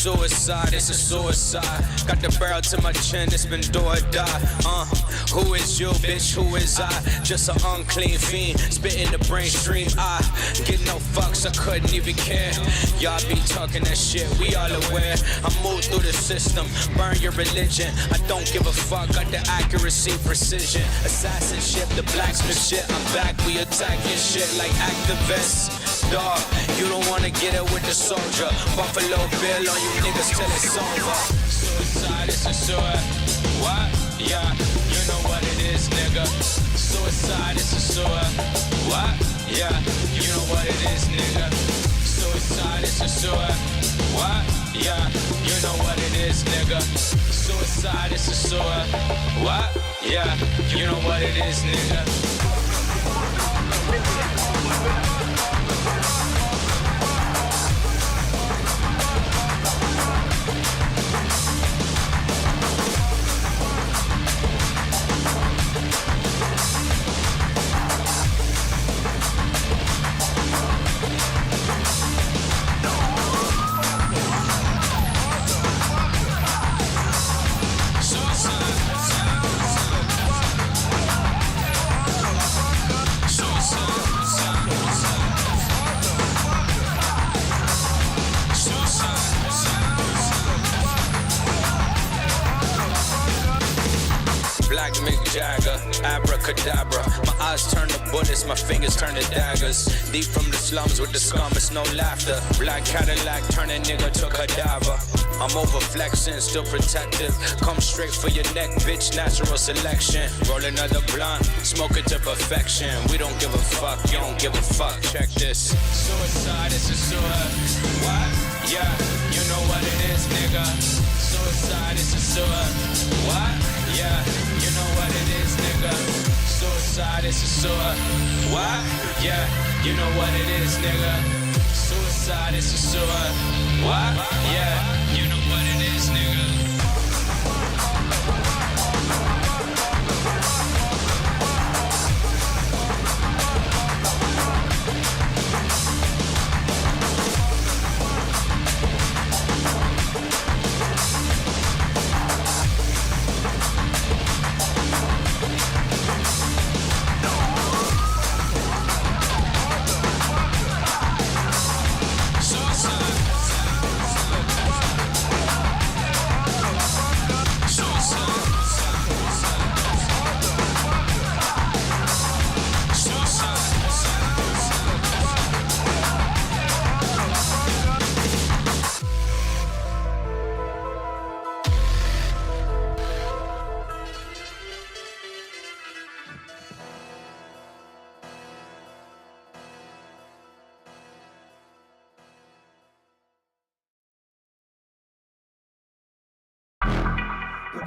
Suicide, it's a suicide. Got the barrel to my chin, it's been do or die. Who is you, bitch? Who is I? Just an unclean fiend, spit in the brain stream. I get no fucks, I couldn't even care. Y'all be talking that shit, we all aware. I move through the system, burn your religion. I don't give a fuck, got the accuracy, precision. Assassinship, the blacksmith shit. I'm back, we attacking shit like activists. Dog, you don't wanna get it with the soldier. Buffalo Bill on you niggas till it's over. Suicide is a suicide. What? Yeah, you know what it is, nigga. Suicide is a suicide. What? Yeah, you know what it is, nigga. Suicide is a suicide. What? Yeah, you know what it is, nigga. Suicide is a suicide. What? Yeah, you know what it is, nigga. Black Mick Jagger, abracadabra. My eyes turn to bullets, my fingers turn to daggers. Deep from the slums with the scum, it's no laughter. Black Cadillac, turn a nigga to cadaver. I'm over flexing, still protective. Come straight for your neck, bitch, natural selection. Roll another blunt, smoke it to perfection. We don't give a fuck, you don't give a fuck. Check this. Suicide is a suicide. What? Yeah, you know what it is, nigga. Suicide is a suicide. What? Yeah, you know what it is, nigga. Suicide is a suicide. What? Yeah, you know what it is, nigga. Suicide is a suicide. What? Yeah, you know what it is, nigga.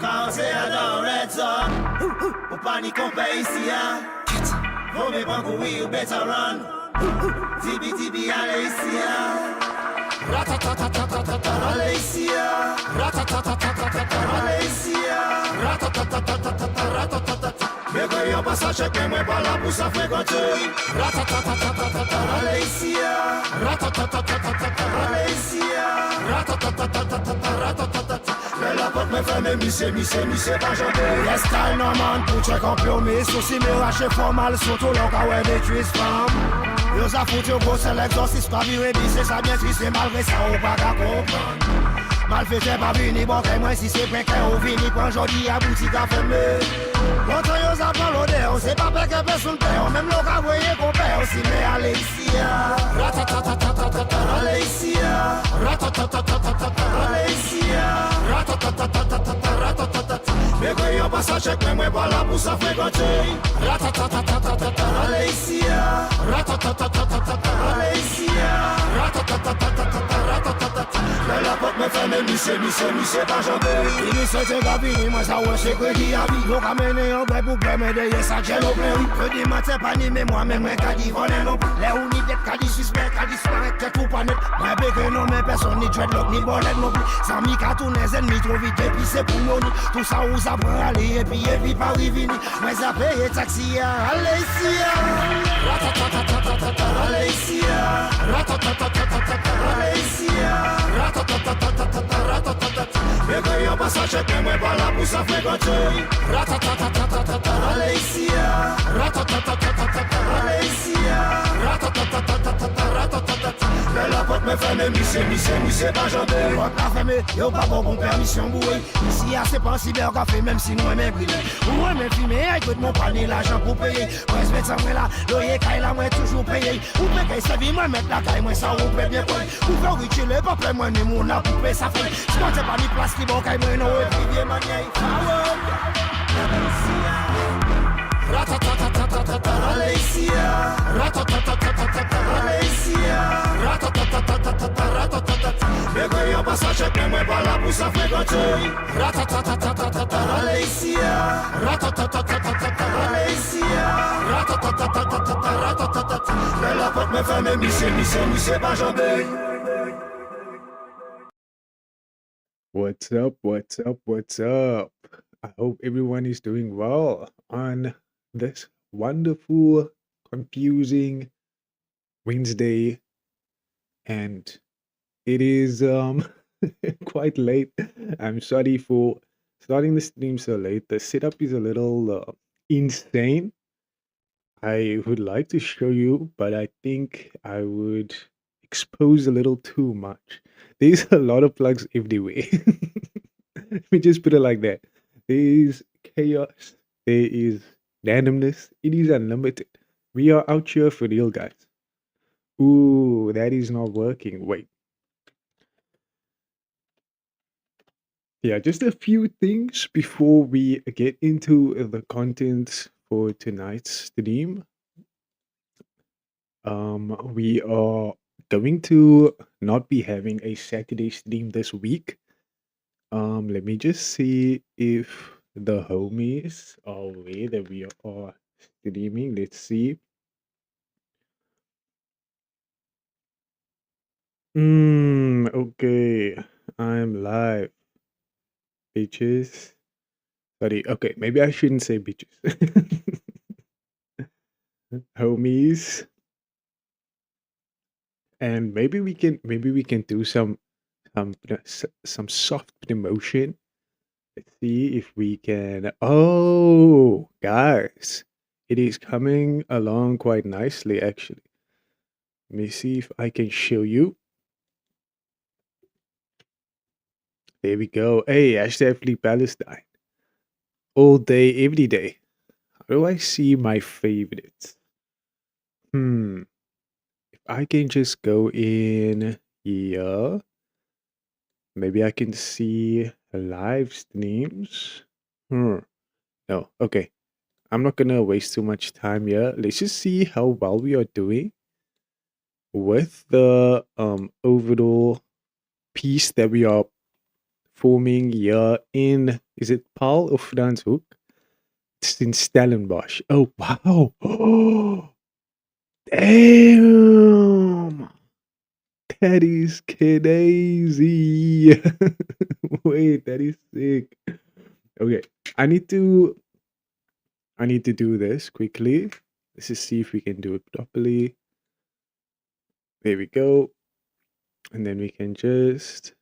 Quand c'est dans Red Zone, ou panique on paye ici, hein. Vaut mieux pas courir ou better run. Tibi, allez ici, hein. Ratatatatata, allez ici, hein. Ratatatatata, allez ici, hein. Ratatatatata. Mais quand y'a pas ça, check moi pas là pour ça fréquenter. Ratatatatata, allez ici, hein. Ratatatatata, allez ici, hein. Ratatatatata. Mais la porte me ferme, missé, pas janté. Yes, style normal, pour check en plomé. Souci mirache formal, surtout l'enca ouais détruise femme. Yo ça fout yo gros, c'est l'exorcisme, pas viré, c'est ça bien triste, malgré ça, on pas qu'à comprendre. Mal fait, j'ai pas vini, bon, moi si c'est prêt, on vini, quand j'en à boutique à fermer. Longtemps yo ça prend l'odeur, c'est pas peur que personne perd, même l'enca voyez qu'on perd aussi, mais allez ici, ratatatatata, allez ici, ratatatatata, allez ici, ratatatatata, mais quand y'a pas ça, check moi pas là pour ça fréquenter. Ratatatatata, allez ici, ratatatatata, allez ici, ratatatatata, mais la porte me ferme, missé, pas janté. Il nous souhaite un gabini, moi ça ouais, c'est crédit à vie. L'on ramène un vrai pour me derrière ça, j'ai l'eau plein. Je dis, moi c'est pas ni, mais moi-même, un caddie, voler non. Les unis d'être caddie, suspect, caddie, soirée, que tout pas net. Moi, béque, non, mais personne, ni dreadlock, ni bolette non plus. Ça m'y qu'à tous les ennemis, trop vite, et puis c'est pour nous. Tout ça, où ça prend aller, et puis pas revini. Moi, ça paye taxi, allez ici, ratatatatata, allez ici, ratatatatata, allez ici, ratatatatata. yon pas sa check, mais moi pas là pour sa fréquenter. Ratatatatata, allez ici, ratatatatata, allez ici, ratatatatata, ratatatatata. Mais la porte me ferme, missé, pas jambé. Porte la ferme, yo pas bon permission boué. Ici, c'est pas si bien café, même si nous aimons brûler. Ou aimons fumer, écoute mon panier, l'argent pour payer. Moi, je vais ça, là, loyer, caille là, moi, toujours payé. Ou peut que ça vie, moi, mettre la caille, moi, ça, ou peut bien quoi. Ou faire riche, le peuple, moi, ni mon la poupée, ça fait. Si moi, c'est pas ni place, ni bon, caille, moi, non, et puis, bien, manier. Ratatatatata, allez ici, ratatatatata, allez ici, ratatatatata, ratatatatata. Mais quand yon passe à check, moi pas là pour ça fréquenter. Ratatatatata, allez ici, ratatatatata, allez ici, ratatatatata, ratatatatata. Mais la porte me ferme, missé, pas jambé. What's up? What's up? What's up? I hope everyone is doing well on this wonderful, confusing Wednesday. And it is quite late. I'm sorry for starting the stream so late. The setup is a little insane. I would like to show you, but I think I would expose a little too much. There's a lot of plugs everywhere. Let me just put it like that. There is chaos. There is randomness. It is unlimited. We are out here for real, guys. Ooh, that is not working. Wait. Yeah, just a few things before we get into the content for tonight's stream. We are going to not be having a Saturday stream this week. Let me just see if the homies are aware that we are streaming. Let's see. Okay. I'm live. Bitches. Sorry. Okay, maybe I shouldn't say bitches. Homies. And maybe we can do some soft promotion. Let's see if we can. Oh, guys, it is coming along quite nicely, actually. Let me see if I can show you. There we go. Hey, hashtag Free Palestine. All day, every day. How do I see my favorites? If I can just go in here, maybe I can see live streams. No, okay. I'm not gonna waste too much time here. Let's just see how well we are doing with the overall piece that we are forming here in, is it Paul or Franschhoek? It's in Stellenbosch. Oh, wow. Oh, damn. That is crazy. Wait, that is sick. Okay, I need to do this quickly. Let's just see if we can do it properly. There we go. And then we can just...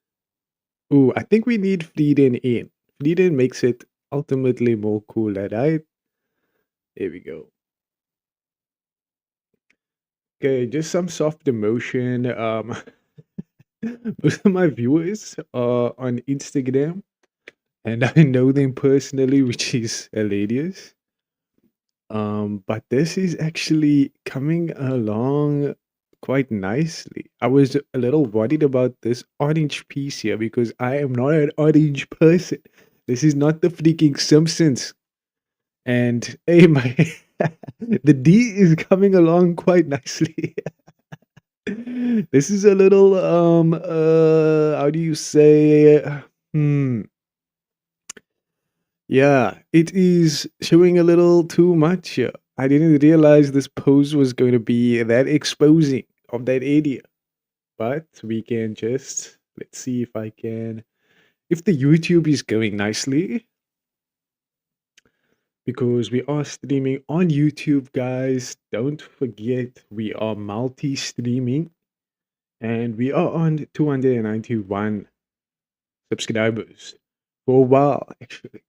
Ooh, I think we need Frieden in. Frieden makes it ultimately more cool, right? There we go. Okay, just some soft emotion. Most of my viewers are on Instagram, and I know them personally, which is hilarious. But this is actually coming along quite nicely. I was a little worried about this orange piece here because I am not an orange person. This is not the freaking Simpsons. And hey, my the D is coming along quite nicely. This is a little how do you say, yeah, it is showing a little too much here. I didn't realize this pose was going to be that exposing of that area. But we can just, let's see if I can, if the YouTube is going nicely. Because we are streaming on YouTube, guys. Don't forget, we are multi-streaming. And we are on 291 subscribers. for a while actually.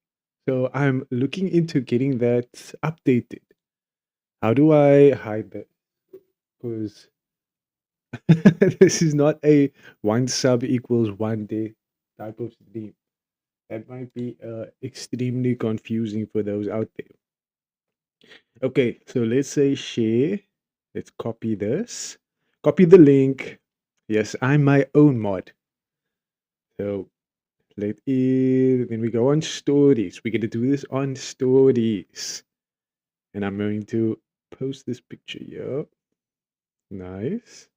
So I'm looking into getting that updated. How do I hide that? Because this is not a one sub equals 1 day type of stream. That might be extremely confusing for those out there. Okay, so let's say share. Let's copy this. Copy the link. Yes, I'm my own mod. So then we go on stories. We're gonna do this on stories. And I'm going to post this picture here. Nice.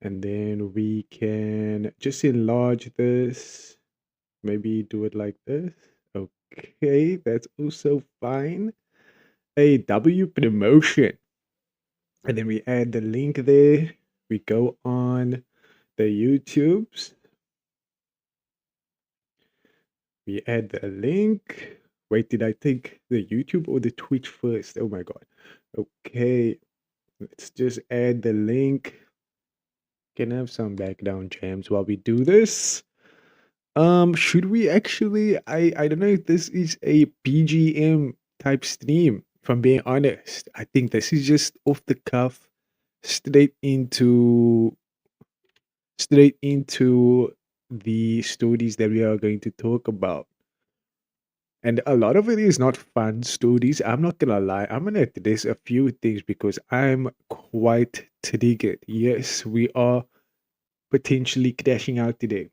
And then we can just enlarge this. Maybe do it like this. Okay, that's also fine. A W promotion. And then we add the link there. We go on the YouTubes. We add the link. Wait, did I take the YouTube or the Twitch first? Oh my god. Okay, let's just add the link. Can have some background jams while we do this. Should we actually? I don't know if this is a BGM type stream. If I'm being honest, I think this is just off the cuff, straight into the stories that we are going to talk about. And a lot of it is not fun stories. I'm not gonna lie. I'm gonna address a few things because I'm quite triggered. Yes, we are potentially crashing out today.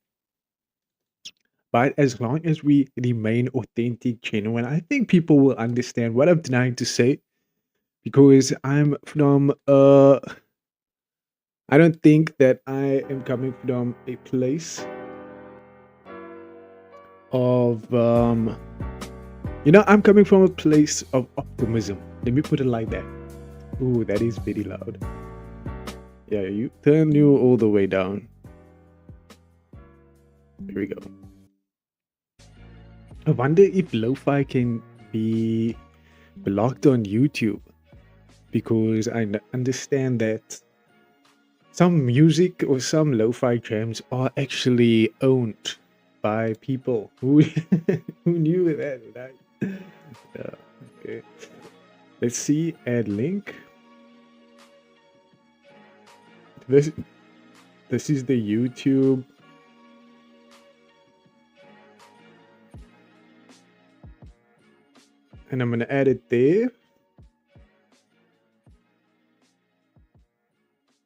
But as long as we remain authentic, genuine, I think people will understand what I'm trying to say. Because I'm from I don't think that I am coming from a place of I'm coming from a place of optimism. Let me put it like that. Ooh, that is very loud. Yeah, you turn you all the way down. Here we go. I wonder if lo-fi can be blocked on YouTube, because I understand that some music or some lo-fi jams are actually owned by people who who knew that, right? Yeah, okay. Let's see, add link. This is the YouTube. And I'm gonna add it there.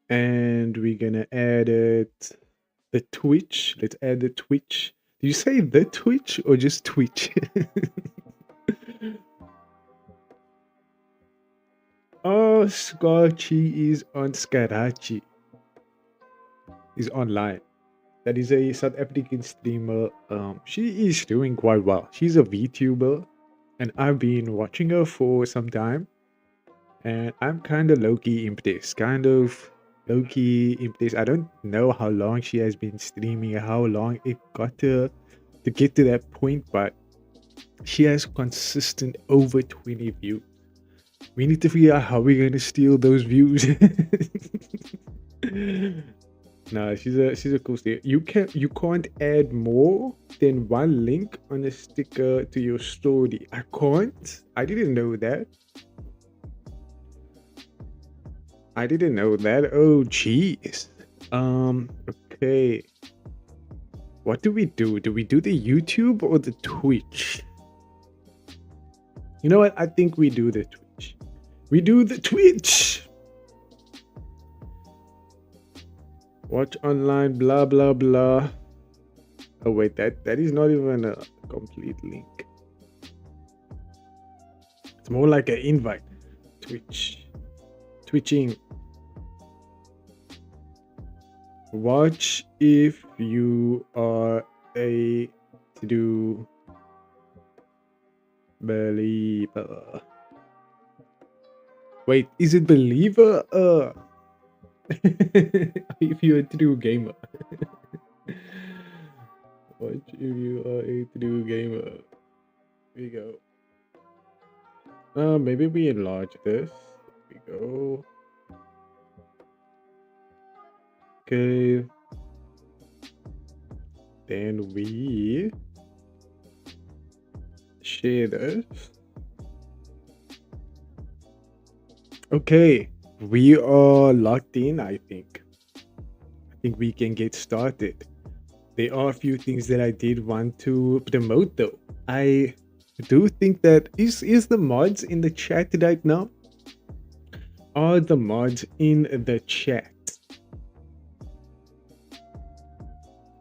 And we're gonna add it the Twitch. Let's add the Twitch. Do you say the Twitch or just Twitch? Oh, Scotchy is on Scarachi. Is online. That is a South African streamer. She is doing quite well. She's a VTuber, and I've been watching her for some time. And I'm kind of low-key impressed. I don't know how long she has been streaming, how long it got her to get to that point, but she has consistent over 20 views. We need to figure out how we're going to steal those views. No, she's a cool sticker. You can't add more than one link on a sticker to your story. I can't. I didn't know that. Oh, jeez. Okay. What do we do? Do we do the YouTube or the Twitch? You know what? I think we do the Twitch. We do the Twitch. Watch online, blah, blah, blah. Oh, wait, that is not even a complete link. It's more like an invite. Twitching. Watch if you are a true believer. Wait, is it believer? If you're a true gamer. Watch if you are a true gamer. Here we go. Maybe we enlarge this. Here we go. Okay. Then we share this. Okay, we are locked in, I think. I think we can get started. There are a few things that I did want to promote though. I do think that is the mods in the chat right now? Are the mods in the chat?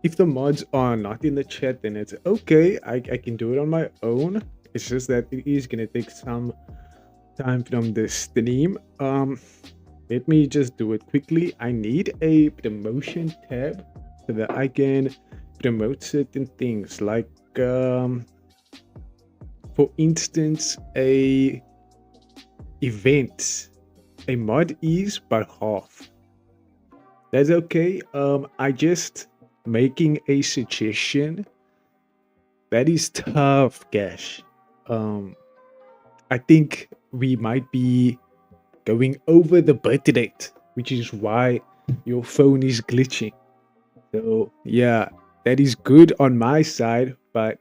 If the mods are not in the chat, then it's okay. I can do it on my own. It's just that it is gonna take some time from the stream. Let me just do it quickly. I need a promotion tab so that I can promote certain things, like for instance, a event. A mod is by half. That's okay. I just making a suggestion. That is tough, Gash. I think we might be going over the birth date, which is why your phone is glitching. So yeah, that is good on my side, but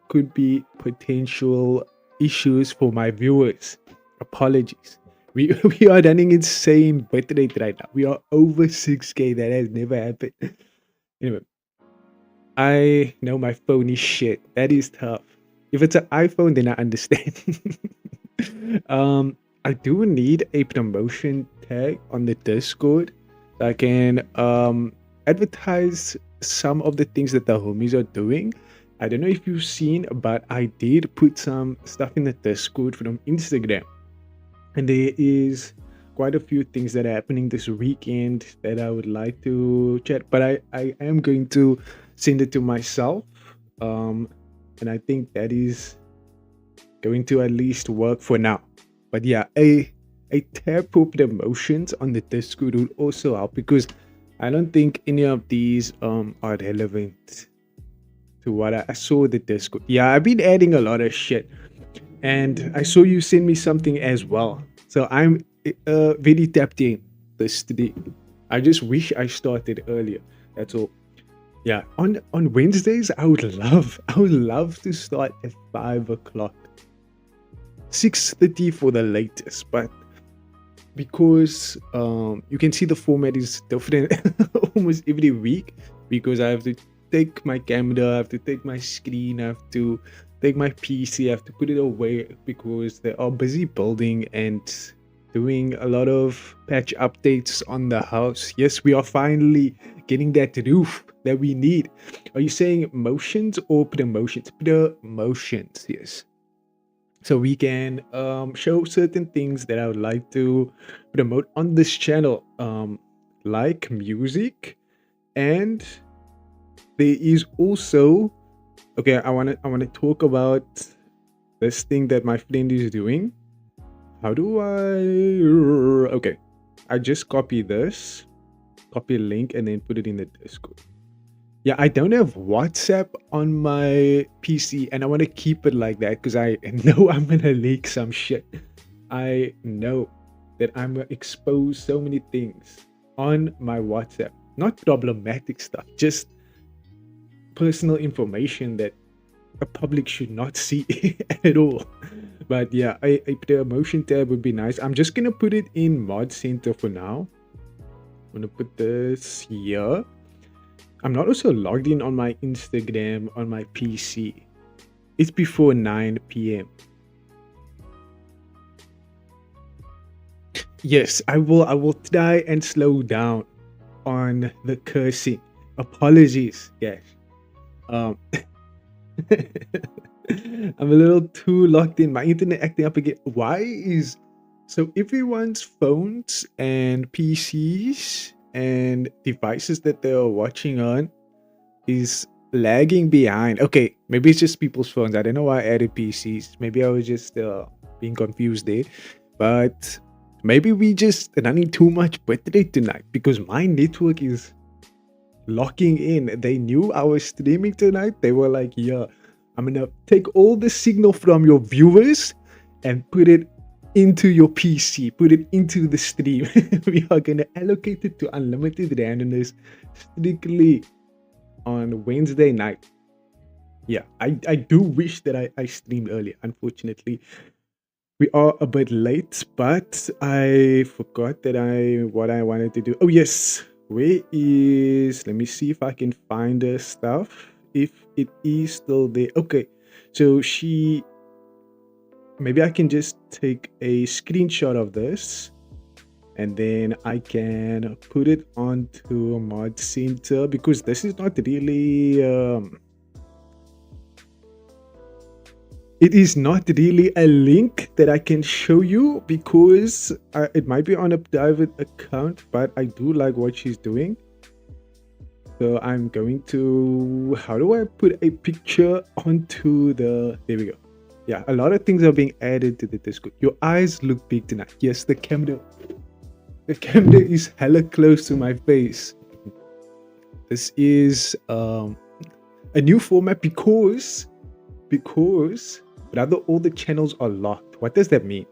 could be potential issues for my viewers. Apologies. We are running insane birth rate right now. We are over 6K. That has never happened. Anyway, I know my phone is shit. That is tough. If it's an iPhone, then I understand. I do need a promotion tag on the Discord that I can advertise some of the things that the homies are doing. I don't know if you've seen, but I did put some stuff in the Discord from Instagram. And there is quite a few things that are happening this weekend that I would like to chat, but I am going to send it to myself. And I think that is going to at least work for now. But yeah, a tab for promotions on the Discord would also help, because I don't think any of these are relevant to what I saw the Discord. Yeah, I've been adding a lot of shit. And I saw you send me something as well. So I'm very tapped in this today. I just wish I started earlier. That's all. Yeah, on Wednesdays, I would love to start at 5 o'clock. 6:30 for the latest. But because you can see the format is different almost every week, because I have to take my camera, I have to take my screen, I have to take my PC, I have to put it away because they are busy building and doing a lot of patch updates on the house. Yes, we are finally getting that roof that we need. Are you saying motions or promotions? Promotions, yes. So we can show certain things that I would like to promote on this channel, like music, and there is also, okay, I want to talk about this thing that my friend is doing. How do I? Okay, I just copy this, copy a link, and then put it in the Discord. Yeah, I don't have WhatsApp on my PC, and I want to keep it like that because I know I'm gonna leak some shit. I know that I'm gonna expose so many things on my WhatsApp. Not problematic stuff, just personal information that the public should not see at all. But yeah, a promotion tab would be nice. I'm just gonna put it in Mod Center for now. I'm gonna put this here. I'm not also logged in on my Instagram on my PC. It's before 9 p.m. Yes, I will try and slow down on the cursing. Apologies, guys. I'm a little too locked in. My internet acting up again. Why is so everyone's phones and PCs and devices that they are watching on is lagging behind? Okay, maybe it's just people's phones. I don't know why I added PCs. Maybe I was just being confused there. But maybe we just running too much battery tonight because my network is locking in. They knew I was streaming tonight. They were like, yeah, I'm gonna take all the signal from your viewers and put it into your PC, put it into the stream. We are gonna allocate it to unlimited randomness strictly on Wednesday night. Yeah, I do wish that I streamed earlier. Unfortunately, we are a bit late, but I forgot that what I wanted to do. Oh yes, where is? Let me see if I can find the stuff. If it is still there. Okay, so maybe I can just take a screenshot of this, and then I can put it onto Mod Center, because this is not really it is not really a link that I can show you, because it might be on a private account, but I do like what she's doing. So I'm going to, how do I put a picture onto the, there we go. Yeah, a lot of things are being added to the Discord. Your eyes look big tonight. Yes, the camera is hella close to my face. This is a new format because rather all the channels are locked. What does that mean?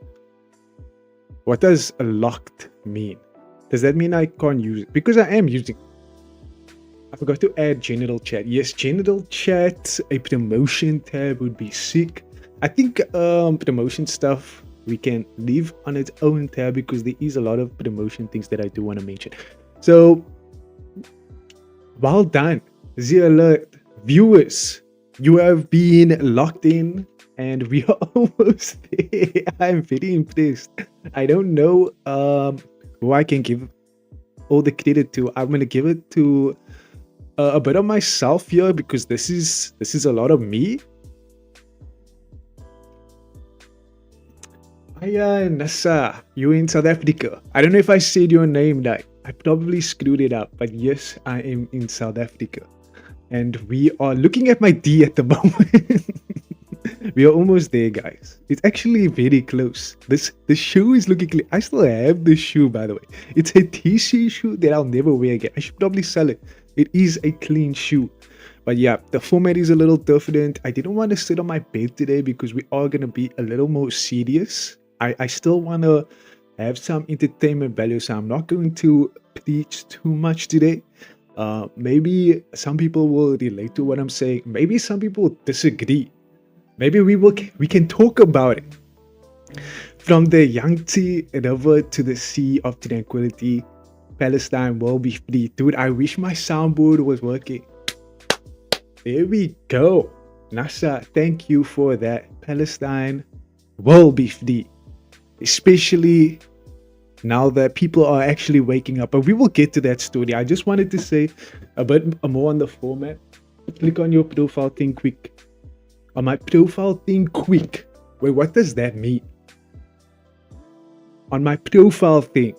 What does a locked mean? Does that mean I can't use it? Because I am using, I forgot to add general chat. Yes, general chat, a promotion tab would be sick. I think promotion stuff we can leave on its own tab, because there is a lot of promotion things that I do want to mention. So well done, Z Alert viewers. You have been locked in and we are almost there. I'm very impressed. I don't know who I can give all the credit to. I'm gonna give it to a bit of myself here, because this is a lot of me. Hiya Nasa, you in South Africa. I don't know if I said your name right. I probably screwed it up, but yes, I am in South Africa. And we are looking at my D at the moment. We are almost there, guys. It's actually very close. The shoe is looking clean. I still have this shoe, by the way. It's a TC shoe that I'll never wear again. I should probably sell it. It is a clean shoe. But yeah, the format is a little different. I didn't want to sit on my bed today because we are going to be a little more serious. I still want to have some entertainment value, so I'm not going to preach too much today. Maybe some people will relate to what I'm saying. Maybe some people disagree. Maybe we can talk about it. From the Yangtze River to the Sea of Tranquility, Palestine will be free. Dude, I wish my soundboard was working. There we go. NASA, thank you for that. Palestine will be free. Especially now that people are actually waking up. But we will get to that story. I just wanted to say a bit more on the format. Click on your profile thing quick. On my profile thing quick. Wait, what does that mean? On my profile thing.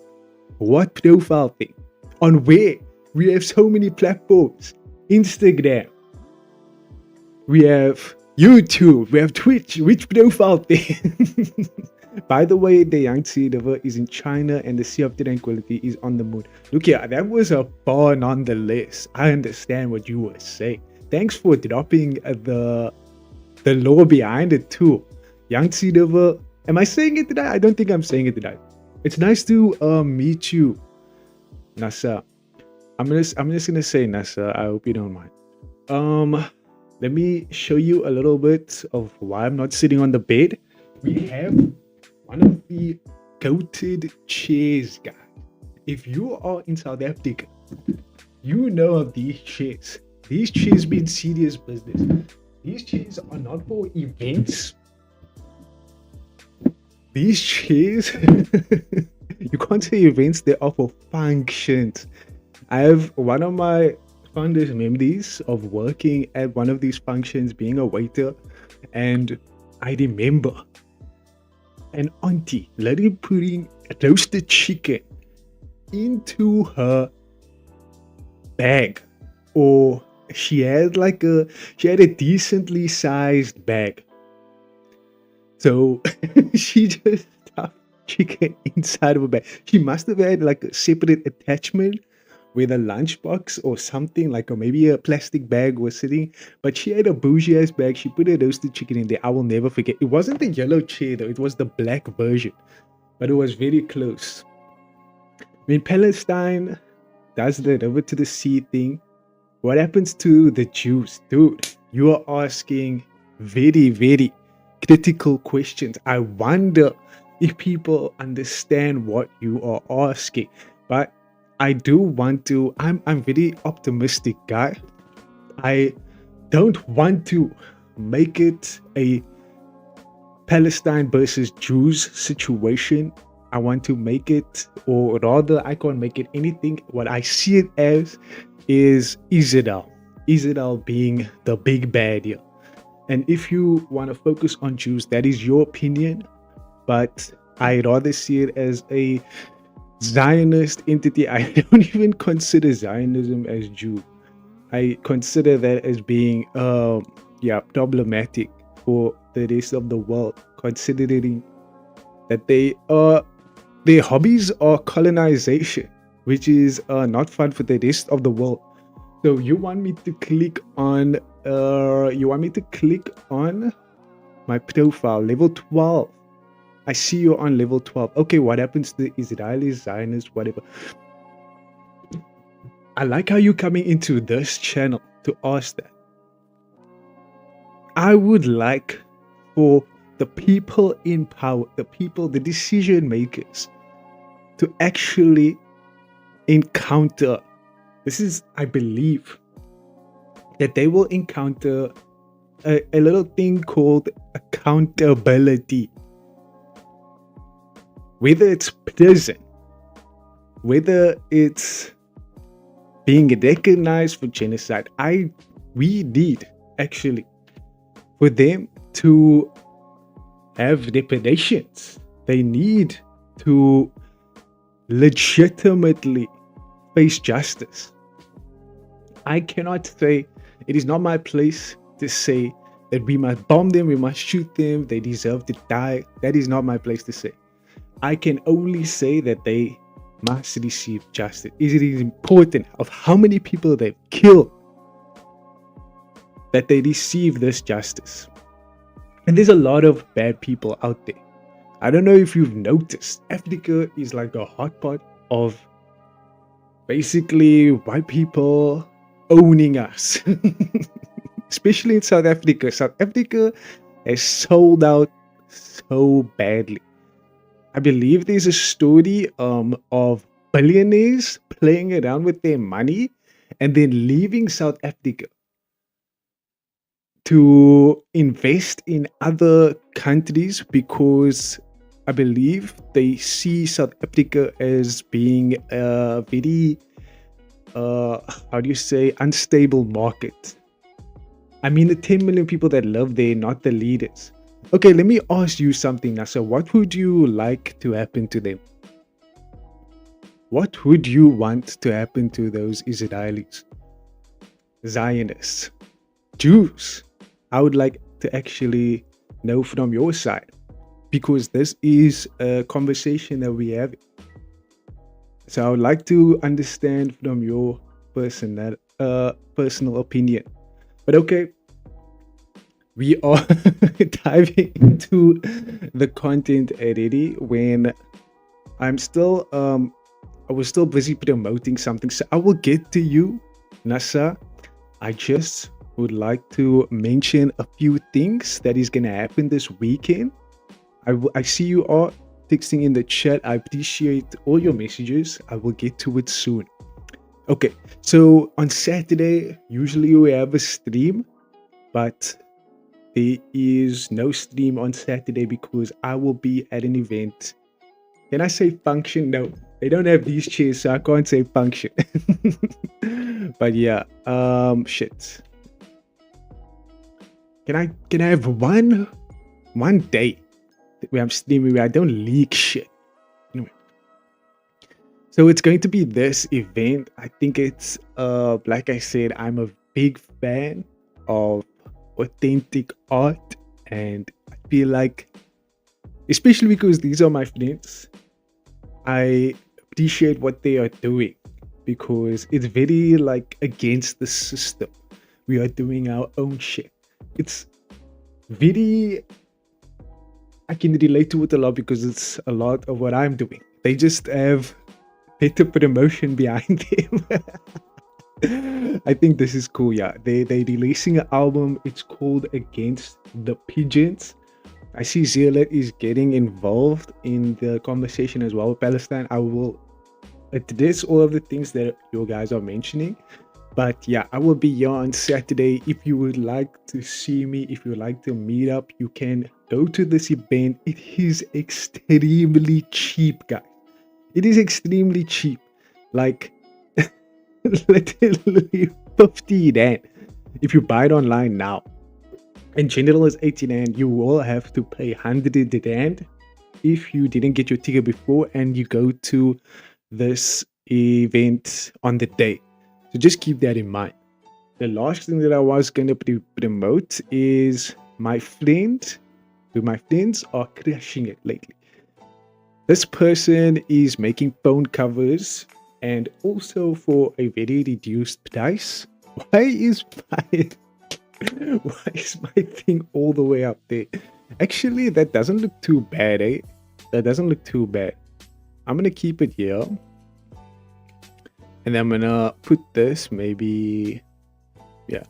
What profile thing? On where? We have so many platforms. Instagram. We have YouTube. We have Twitch. Which profile thing? By the way, the Yangtze River is in China and the Sea of Tranquility is on the moon. Look here, that was a bar nonetheless. I understand what you were saying. Thanks for dropping the lore behind it too. Yangtze River. Am I saying it today? I don't think I'm saying it today. It's nice to meet you, Nasa. I'm just gonna say Nasa. I hope you don't mind. Let me show you a little bit of why I'm not sitting on the bed. We have one of the goated chairs, guys. If you are in South Africa, you know of these chairs. These chairs be serious business. These chairs are not for events. These chairs, you can't say events, they are for functions. I have one of my fondest memories of working at one of these functions, being a waiter, and I remember an auntie literally putting a roasted chicken into her bag, or she had a decently sized bag, so she just stuffed chicken inside of a bag. She must have had like a separate attachment with a lunchbox or something, like, or maybe a plastic bag was sitting, but she had a bougie ass bag. She put a roasted chicken in there. I will never forget. It wasn't the yellow chair though, it was the black version, but it was very close. When Palestine does the river to the sea thing, what happens to the Jews? Dude, You are asking very, very critical questions. I wonder if people understand what you are asking. But I do want to, I'm very optimistic guy. I don't want to make it a Palestine versus Jews situation. I want to make it, or rather, I can't make it anything. What I see it as is Israel. Israel being the big bad here. And if you want to focus on Jews, that is your opinion. But I rather see it as a Zionist entity. I don't even consider Zionism as Jew. I consider that as being problematic for the rest of the world, considering that their hobbies are colonization, which is not fun for the rest of the world. So you want me to click on my profile, level 12. I see you're on level 12. Okay, what happens to the Israelis, Zionists, whatever? I like how you're coming into this channel to ask that. I would like for the people in power, the decision makers, to actually encounter, this is, I believe, that they will encounter a little thing called accountability. Whether it's prison, whether it's being recognized for genocide, we need actually for them to have reparations. They need to legitimately face justice. I cannot say, it is not my place to say that we must bomb them, we must shoot them, they deserve to die. That is not my place to say. I can only say that they must receive justice. It is important of how many people they've killed that they receive this justice. And there's a lot of bad people out there. I don't know if you've noticed, Africa is like a hotpot of basically white people owning us. Especially in South Africa. South Africa has sold out so badly. I believe there's a story of billionaires playing around with their money and then leaving South Africa to invest in other countries because I believe they see South Africa as being a very, unstable market. I mean, the 10 million people that live there, not the leaders. Okay, let me ask you something, Nasser. What would you like to happen to them? What would you want to happen to those Israelis, Zionists, Jews? I would like to actually know from your side, because this is a conversation that we have. So I would like to understand from your personal opinion. But okay, we are diving into the content already when I was still busy promoting something. So I will get to you, Nasser. I just would like to mention a few things that is going to happen this weekend. I see you are texting in the chat. I appreciate all your messages. I will get to it soon. Okay, so on Saturday, usually we have a stream, but there is no stream on Saturday because I will be at an event. Can I say function? No, they don't have these chairs, so I can't say function. But yeah, shit. Can I have one day where I'm streaming where I don't leak shit? Anyway, so it's going to be this event. I think it's like I said, I'm a big fan of authentic art, and I feel like, especially because these are my friends, I appreciate what they are doing because it's very like against the system. We are doing our own shit. It's very, I can relate to it a lot because it's a lot of what I'm doing. They just have better promotion behind them. I think this is cool. Yeah, they releasing an album. It's called Against the Pigeons. I see Zealet is getting involved in the conversation as well with Palestine. I will address all of the things that you guys are mentioning. But yeah, I will be here on Saturday. If you would like to see me, if you would like to meet up, you can go to this event. It is extremely cheap, guys. It is extremely cheap. Like, literally 50 rand. If you buy it online now. In general, it's 80 rand. You will have to pay 100 rand if you didn't get your ticket before and you go to this event on the day. So just keep that in mind. The last thing that I was going to promote is my friend. My friends are crushing it lately. This person is making phone covers and also for a very reduced price. Why is my thing all the way up there? Actually, that doesn't look too bad, eh? That doesn't look too bad. I'm gonna keep it here. And then I'm gonna put this maybe, yeah.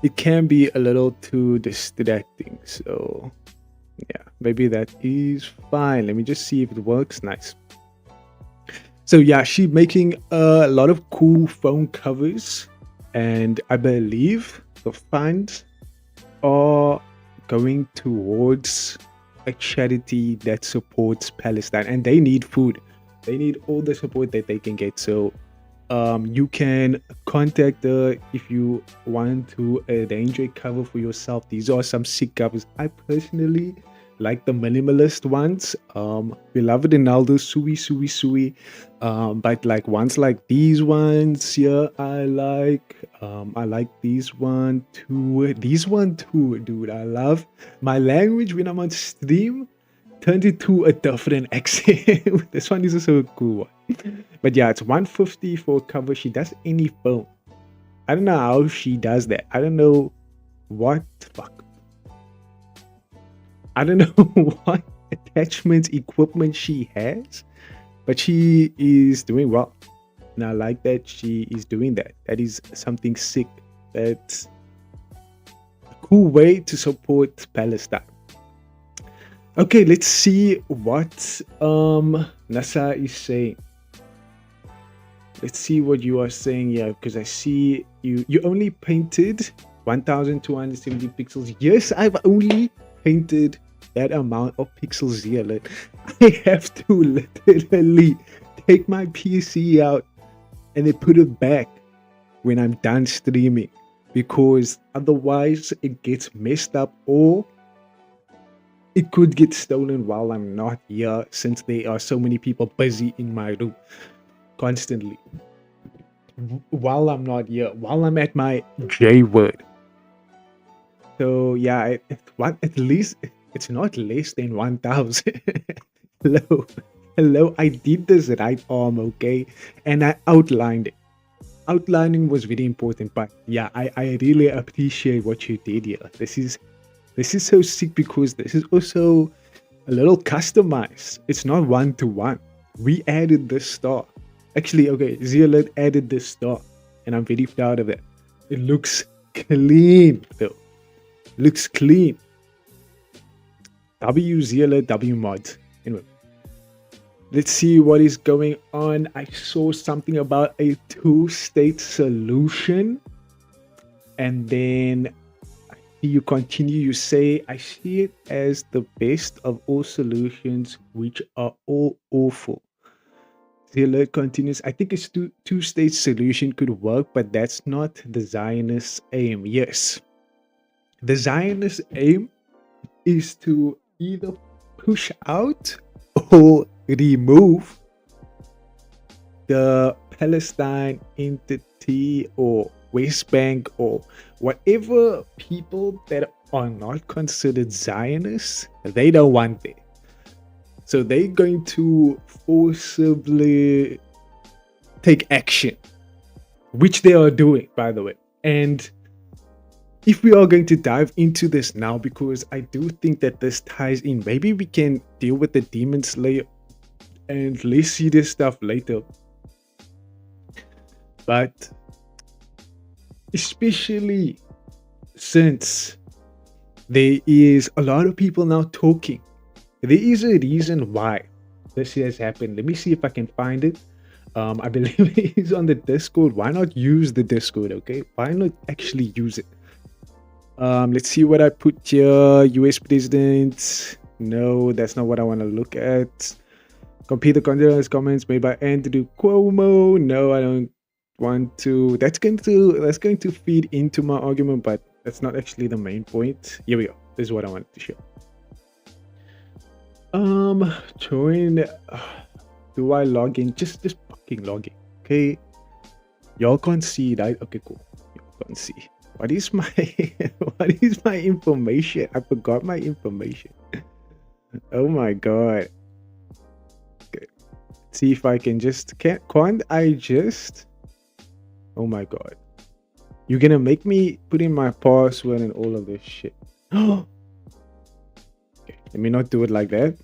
It can be a little too distracting. So yeah, maybe that is fine. Let me just see if it works. Nice. So yeah, she's making a lot of cool phone covers. And I believe the funds are going towards a charity that supports Palestine. And they need food. They need all the support that they can get. So you can contact her if you want to arrange a cover for yourself. These are some sick covers. I personally like the minimalist ones. Beloved Ronaldo, Sui. But like ones like these ones here, I like these one too. These one too, dude. I love my language when I'm on stream. Turned it to a different accent. This one is also a cool one. But yeah, it's 150 for a cover. She does any phone. I don't know how she does that. I don't know what I don't know what attachments, equipment she has, but she is doing well. And I like that she is doing that. That is something sick. That's a cool way to support Palestine. Okay, let's see what NASA is saying. Let's see what you are saying here, because I see you only painted 1270 pixels. Yes, I've only painted that amount of pixels here. Like, I have to literally take my PC out and then put it back when I'm done streaming, because otherwise it gets messed up or it could get stolen while I'm not here, since there are so many people busy in my room constantly. While I'm not here, while I'm at my J word. So yeah, at least it's not less than 1,000. Hello, I did this right arm, okay? And I outlined it. Outlining was very important, but yeah, I really appreciate what you did here. This is so sick, because this is also a little customized. It's not one-to-one. We added this star. Actually, okay, Zealet added this star, and I'm very proud of it. It looks clean, though. Looks clean. W Zealet W mods. Anyway, let's see what is going on. I saw something about a two-state solution, and then you continue, you say, I see it as the best of all solutions, which are all awful. Zealet continues, I think a two-state solution could work, but that's not the Zionist aim. Yes, the Zionist aim is to either push out or remove the Palestine entity or West Bank or whatever people that are not considered Zionists. They don't want it. So they're going to forcibly take action, which they are doing, by the way. And if we are going to dive into this now, because I do think that this ties in, maybe we can deal with the Demon Slayer and let's see this stuff later. But especially since there is a lot of people now talking. There is a reason why this has happened. Let me see if I can find it. I believe it is on the Discord. Why not use the Discord? Okay, why not actually use it? Let's see what I put here. US president. No, that's not what I want to look at. Compare the comments made by Andrew Cuomo. No, I don't want to. That's going to feed into my argument, but that's not actually the main point. Here we go. This is what I wanted to show. Join. Do I log in? Just fucking log in. Okay. Y'all can't see, right? Okay, cool. Y'all can't see. What is my information? I forgot my information. Oh my god. Okay. See if I can just can't I just oh my god. You're gonna make me put in my password and all of this shit. Okay, let me not do it like that.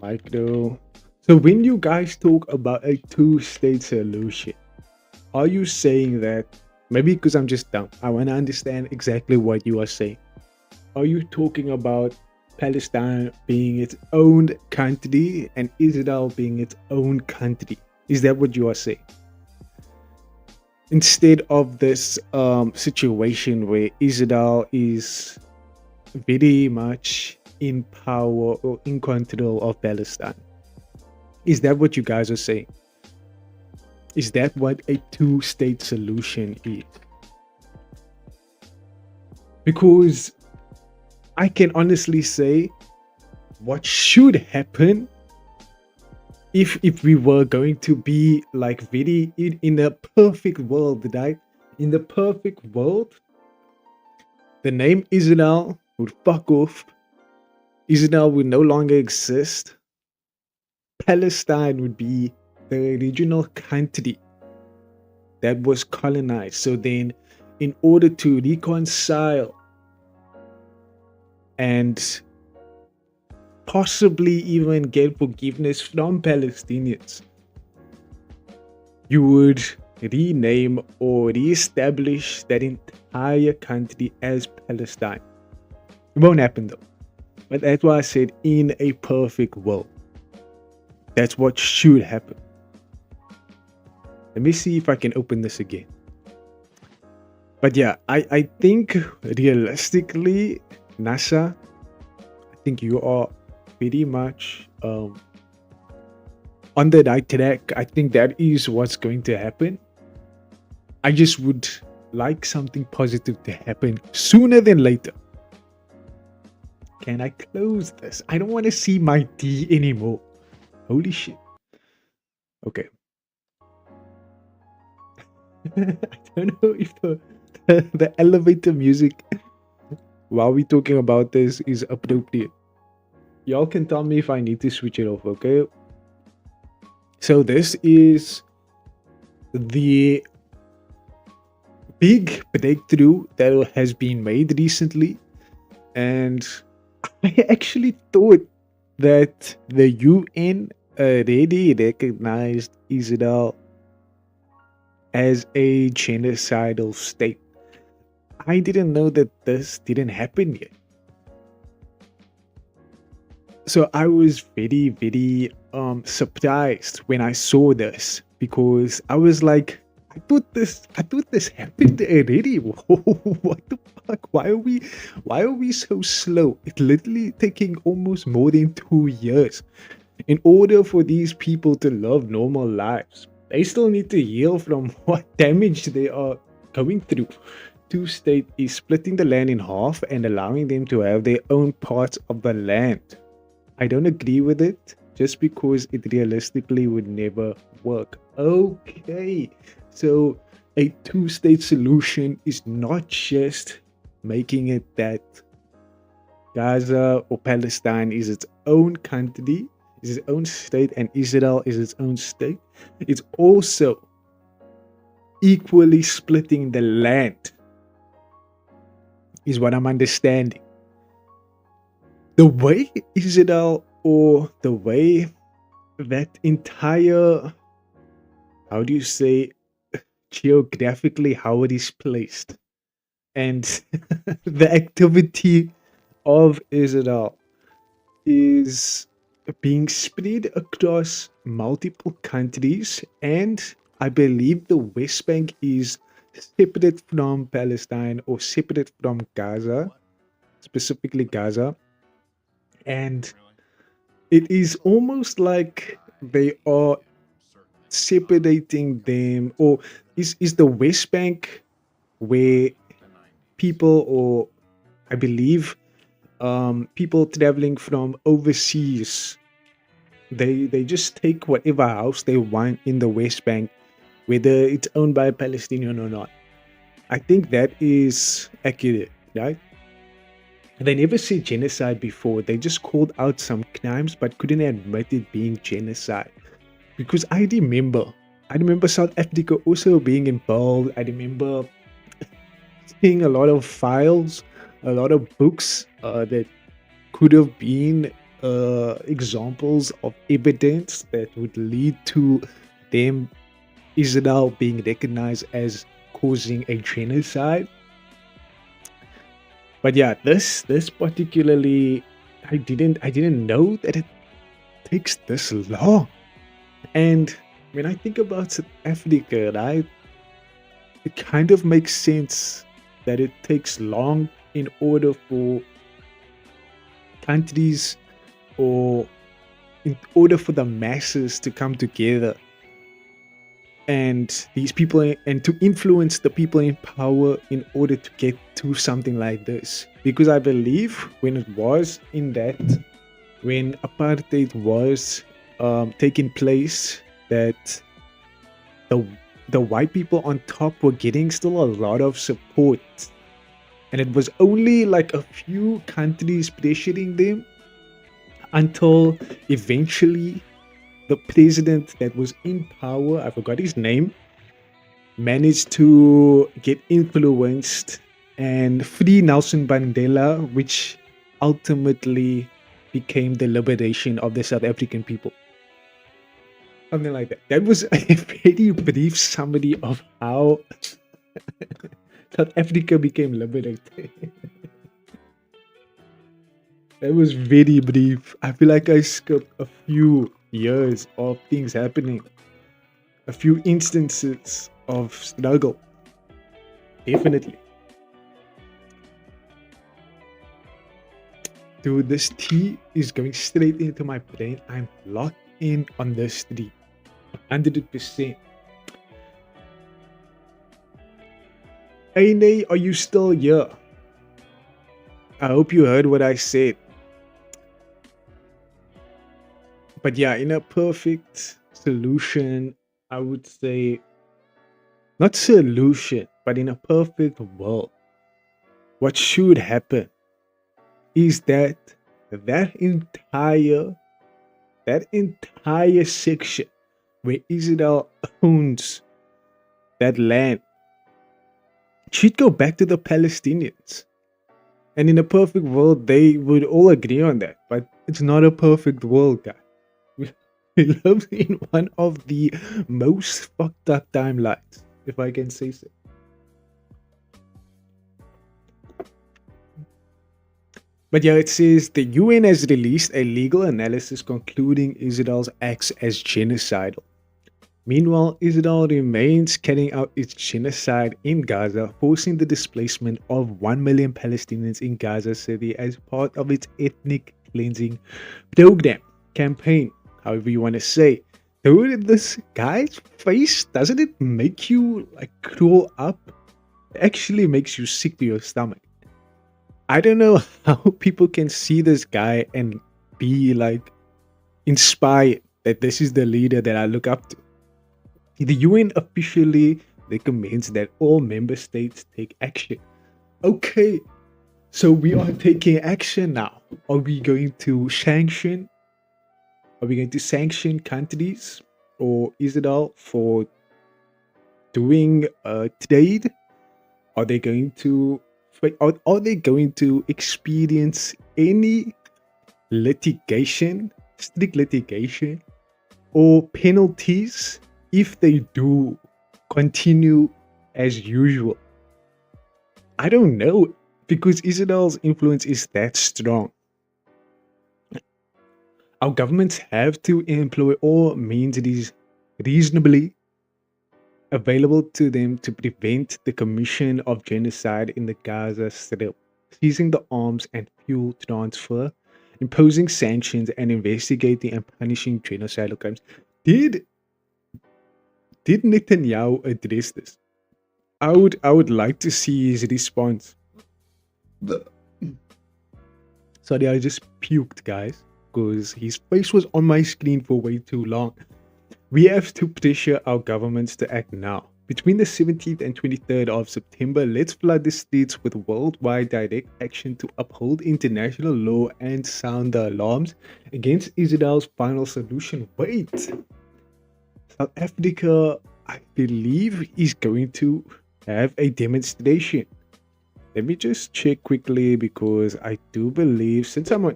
Micro. So when you guys talk about a two-state solution, are you saying that, maybe because I'm just dumb, I want to understand exactly what you are saying. Are you talking about Palestine being its own country and Israel being its own country? Is that what you are saying? Instead of this situation where Israel is very much in power or in control of Palestine. Is that what you guys are saying? Is that what a two-state solution is? Because I can honestly say what should happen if we were going to be like very in a perfect world, right? In the perfect world, the name Israel would fuck off. Israel would no longer exist. Palestine would be the original country that was colonized. So then, in order to reconcile and possibly even get forgiveness from Palestinians, you would rename or re-establish that entire country as Palestine. It won't happen though. But that's why I said in a perfect world. That's what should happen. Let me see if I can open this again. But yeah, I think realistically, NASA, I think you are pretty much on the right track. I think that is what's going to happen. I just would like something positive to happen sooner than later. Can I close this? I don't want to see my D anymore. Holy shit. Okay. I don't know if the elevator music while we're talking about this is appropriate. Y'all can tell me if I need to switch it off, okay? So this is the big breakthrough that has been made recently, and I actually thought that the UN already recognized Israel as a genocidal state. I didn't know that this didn't happen yet. So I was very, very surprised when I saw this, because I was like, I thought this happened already. What the fuck? Why are we so slow? It's literally taking almost more than 2 years in order for these people to live normal lives. They still need to heal from what damage they are going through. Two-state is splitting the land in half and allowing them to have their own parts of the land. I don't agree with it, just because it realistically would never work. Okay, so a two-state solution is not just making it that Gaza or Palestine is its own country, is its own state, and Israel is its own state. It's also equally splitting the land, is what I'm understanding. The way Israel, or the way that entire, how do you say, geographically how it is placed and the activity of Israel is being spread across multiple countries, and I believe the West Bank is separate from Palestine or separate from Gaza, specifically Gaza, and it is almost like they are separating them, or is the West Bank where people, or I believe people traveling from overseas, they just take whatever house they want in the West Bank, whether it's owned by a Palestinian or not. I think that is accurate, right? They never said genocide before. They just called out some crimes but couldn't admit it being genocide. Because I remember South Africa also being involved. I remember seeing a lot of files, a lot of books that could have been examples of evidence that would lead to them, Israel, being recognized as causing a genocide. But yeah, this particularly, I didn't know that it takes this long. And when I think about South Africa, right, it kind of makes sense that it takes long in order for countries, or in order for the masses to come together and these people, and to influence the people in power in order to get to something like this. Because I believe when apartheid was taking place, that the white people on top were getting still a lot of support, and it was only like a few countries pressuring them until eventually the president that was in power, I forgot his name, managed to get influenced and free Nelson Mandela, which ultimately became the liberation of the South African people. Something like that. That was a very brief summary of how South Africa became liberated. That was very brief. I feel like I skipped a few years of things happening, a few instances of struggle. Definitely. Dude, this tea is going straight into my brain. I'm locked in on this tea. 100%. Aine, are you still here? I hope you heard what I said. But yeah, in a perfect solution, I would say, not solution, but in a perfect world, what should happen is that entire section where Israel owns that land should go back to the Palestinians. And in a perfect world, they would all agree on that. But it's not a perfect world, guys. We live in one of the most fucked up timelines, if I can say so. But yeah, it says the UN has released a legal analysis concluding Israel's acts as genocidal. Meanwhile, Israel remains carrying out its genocide in Gaza, forcing the displacement of 1 million Palestinians in Gaza City as part of its ethnic cleansing program campaign, however you want to say. Dude, this guy's face, doesn't it make you like crawl up? It actually makes you sick to your stomach. I don't know how people can see this guy and be like inspired that this is the leader that I look up to. The UN officially recommends that all member states take action. Okay, so we are taking action now. Are we going to sanction? Are we going to sanction countries or Israel for doing trade? Are they going to experience any litigation, strict litigation, or penalties if they do continue as usual? I don't know, because Israel's influence is that strong. Our governments have to employ all means it is reasonably available to them to prevent the commission of genocide in the Gaza Strip, seizing the arms and fuel transfer, imposing sanctions, and investigating and punishing genocidal crimes. Did Netanyahu address this? I would like to see his response. Sorry, I just puked, guys, because his face was on my screen for way too long. We have to pressure our governments to act now. Between the 17th and 23rd of September, let's flood the streets with worldwide direct action to uphold international law and sound the alarms against Israel's final solution. Wait, South Africa, I believe, is going to have a demonstration. Let me just check quickly, because I do believe, since I am on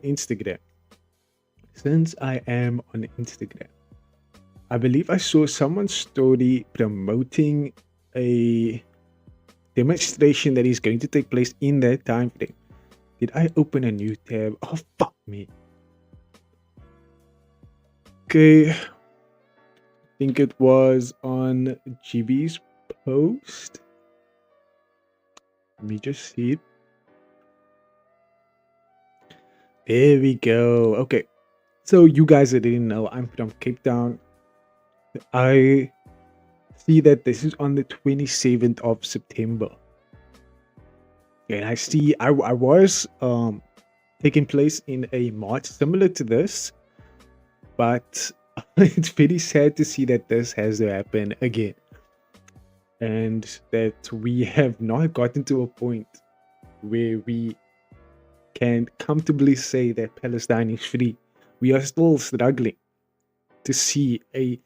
Instagram, I believe I saw someone's story promoting a demonstration that is going to take place in that time frame. Did I open a new tab? Oh, fuck me. Okay. I think it was on GB's post. Let me just see it. There we go. Okay. So you guys that didn't know, I'm from Cape Town. I see that this is on the 27th of September. And I see I was taking place in a march similar to this, but it's very sad to see that this has to happen again, and that we have not gotten to a point where we can comfortably say that Palestine is free. We are still struggling to see a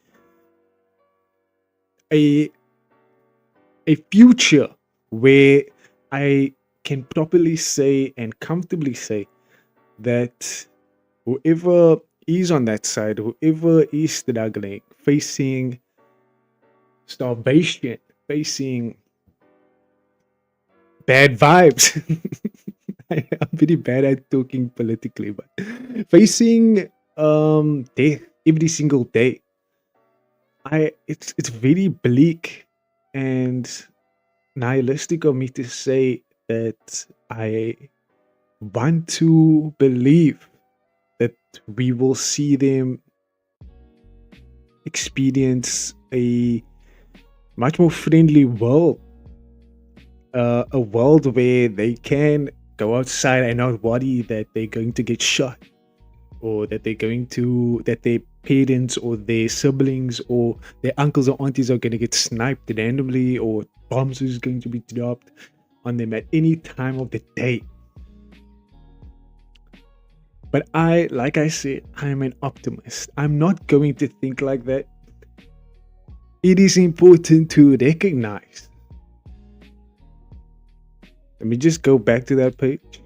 future where I can properly say and comfortably say that whoever is on that side, whoever is struggling, facing starvation, facing bad vibes. I'm very bad at talking politically, but facing death every single day. It's very bleak and nihilistic of me to say that I want to believe that we will see them experience a much more friendly world, a world where they can go outside and not worry that they're going to get shot, or that their parents or their siblings or their uncles or aunties are going to get sniped randomly, or bombs is going to be dropped on them at any time of the day. But like I said, I'm an optimist. I'm not going to think like that. It is important to recognize. Let me just go back to that page.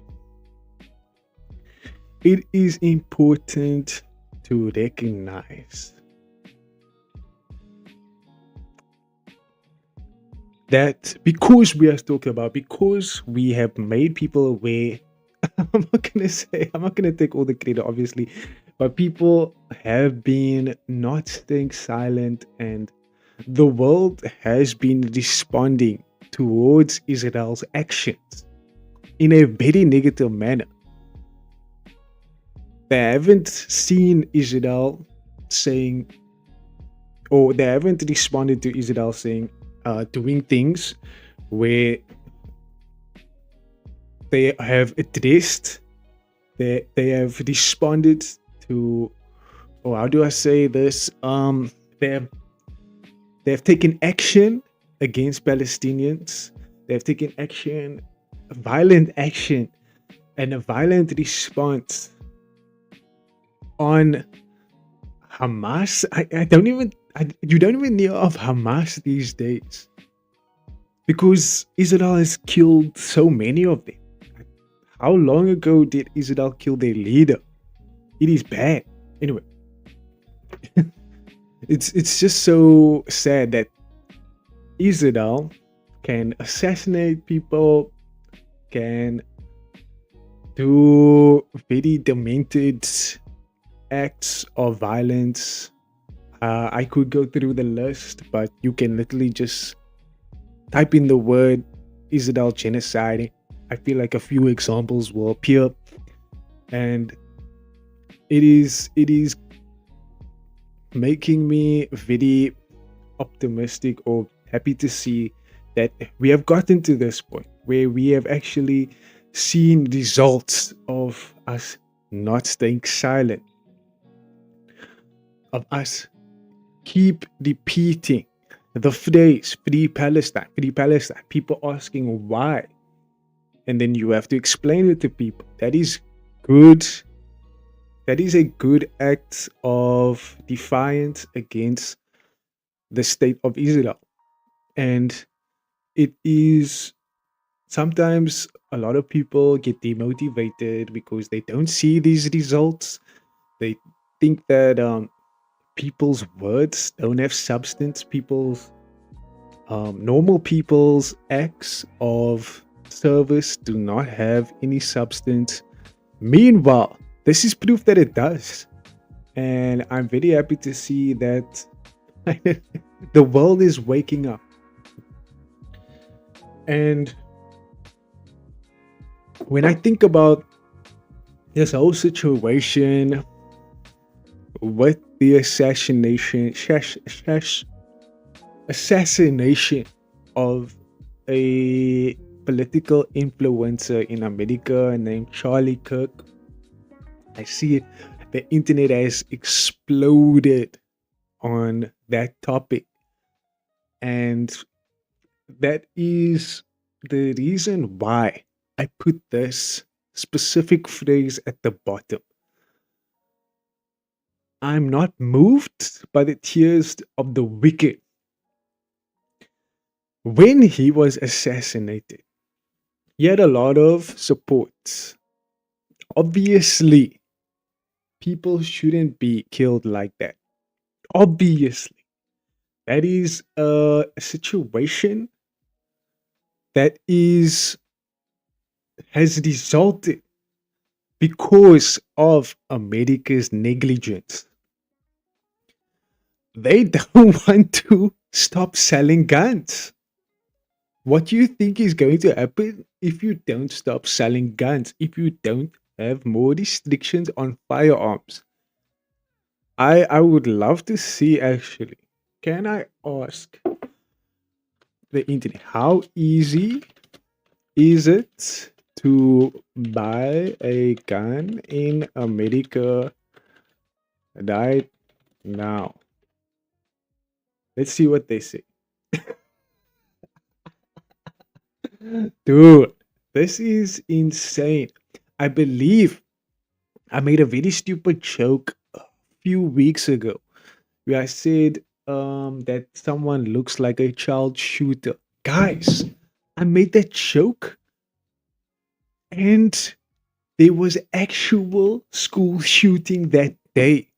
It is important to recognize that because we are talking about, because we have made people aware, I'm not gonna take all the credit, obviously, but people have been not staying silent, and the world has been responding towards Israel's actions in a very negative manner. They haven't seen Israel saying, or they haven't responded to Israel saying, doing things where they have addressed, they have responded to, or how do I say this? They have taken action against Palestinians. They have taken action, violent action, and a violent response on Hamas. You don't even hear of Hamas these days, because Israel has killed so many of them. How long ago did Israel kill their leader? It is bad. Anyway, it's just so sad that Israel can assassinate people, can do very demented acts of violence. I could go through the list, but you can literally just type in the word Israel genocide. I feel like a few examples will appear, and it is making me very optimistic or happy to see that we have gotten to this point where we have actually seen results of us not staying silent, of us keep repeating the phrase free Palestine, free Palestine. People asking why. And then you have to explain it to people. That is good. That is a good act of defiance against the state of Israel. And it is sometimes a lot of people get demotivated because they don't see these results. They think that people's words don't have substance. People's normal people's acts of service do not have any substance. Meanwhile, this is proof that it does. And I'm very happy to see that the world is waking up. And when I think about this whole situation with the assassination of a political influencer in America named Charlie Kirk, I see the internet has exploded on that topic. And that is the reason why I put this specific phrase at the bottom. I'm not moved by the tears of the wicked. When he was assassinated, he had a lot of support. Obviously, people shouldn't be killed like that. Obviously, that is a situation that has resulted because of America's negligence. They don't want to stop selling guns. What do you think is going to happen if you don't stop selling guns, if you don't have more restrictions on firearms? I would love to see, actually. Can I ask the internet, how easy is it to buy a gun in America right now? Let's see what they say. Dude, this is insane. I believe I made a very stupid joke a few weeks ago where I said that someone looks like a child shooter. Guys, I made that joke and there was actual school shooting that day.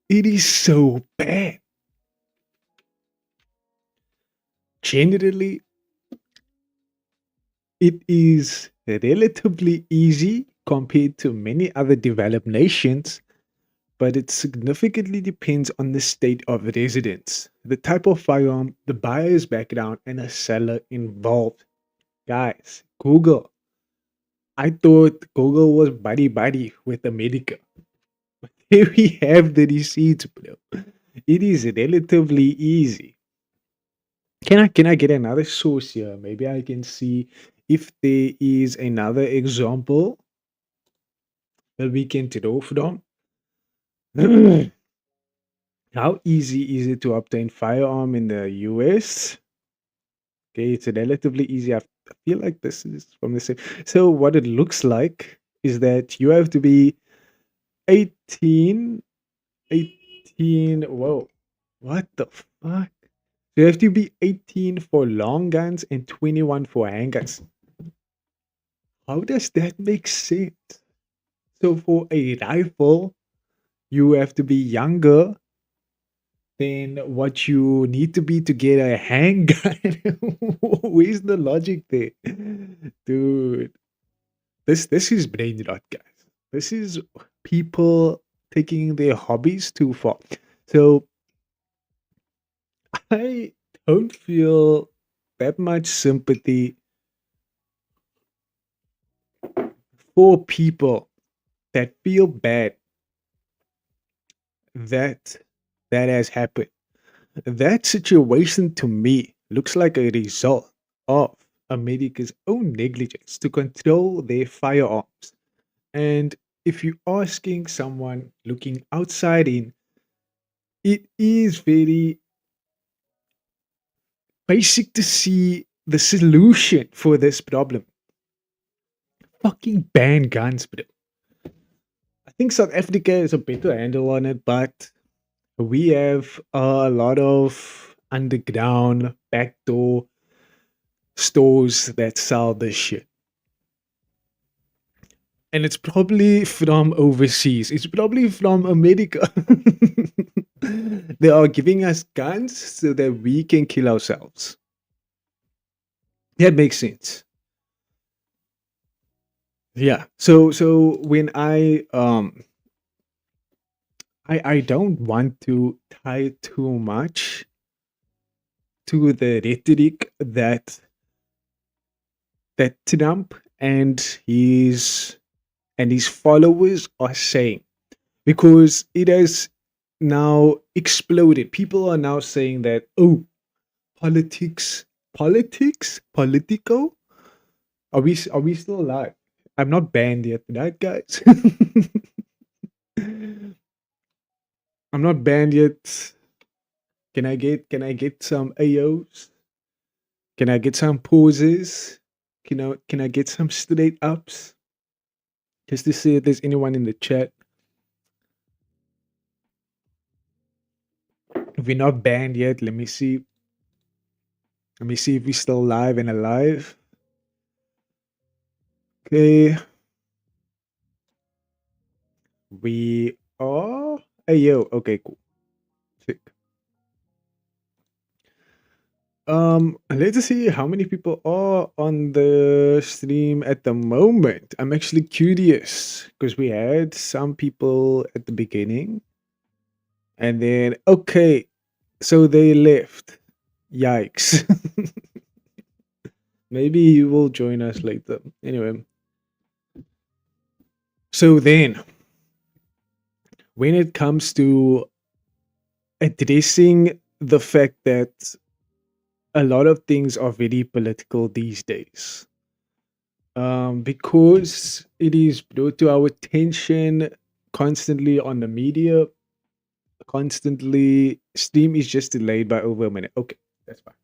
It is so bad. Generally, it is relatively easy compared to many other developed nations, but it significantly depends on the state of residence, the type of firearm, the buyer's background, and a seller involved. Guys, Google. I thought Google was buddy with America. But here we have the receipts, bro. It is relatively easy. Can I get another source here? Maybe I can see if there is another example that we can draw from. How easy is it to obtain firearm in the US? Okay, it's relatively easy. I feel like this is from the same. So what it looks like is that you have to be 18. Whoa, what the fuck? So you have to be 18 for long guns and 21 for handguns. How does that make sense? So for a rifle, you have to be younger than what you need to be to get a handgun. Where's the logic there? Dude, this is brain rot, guys. This is people taking their hobbies too far. So I don't feel that much sympathy for people that feel bad that that has happened. That situation to me looks like a result of America's own negligence to control their firearms. And if you're asking someone looking outside in, it is very basic to see the solution for this problem. Fucking ban guns, bro. I think South Africa is a better handle on it, but we have a lot of underground backdoor stores that sell this shit. And it's probably from overseas. It's probably from America. They are giving us guns so that we can kill ourselves. That makes sense. Yeah. So when I don't want to tie too much to the rhetoric that Trump and his followers are saying, because it has now exploded. People are now saying that, oh, politico. Are we still alive? I'm not banned yet, right, guys? I'm not banned yet. Can I get some AOs? Can I get some pauses? Can I get some straight ups? Just to see if there's anyone in the chat. If we're not banned yet, let me see. Let me see if we're still live and alive. Okay. We are. Hey, yo. Okay, cool. Sick. Let's see how many people are on the stream at the moment. I'm actually curious because we had some people at the beginning. And then, okay, so they left. Yikes. Maybe you will join us later. Anyway. So then, when it comes to addressing the fact that a lot of things are very political these days, because it is brought to our attention constantly on the media, constantly. Stream is just delayed by over a minute. Okay, that's fine.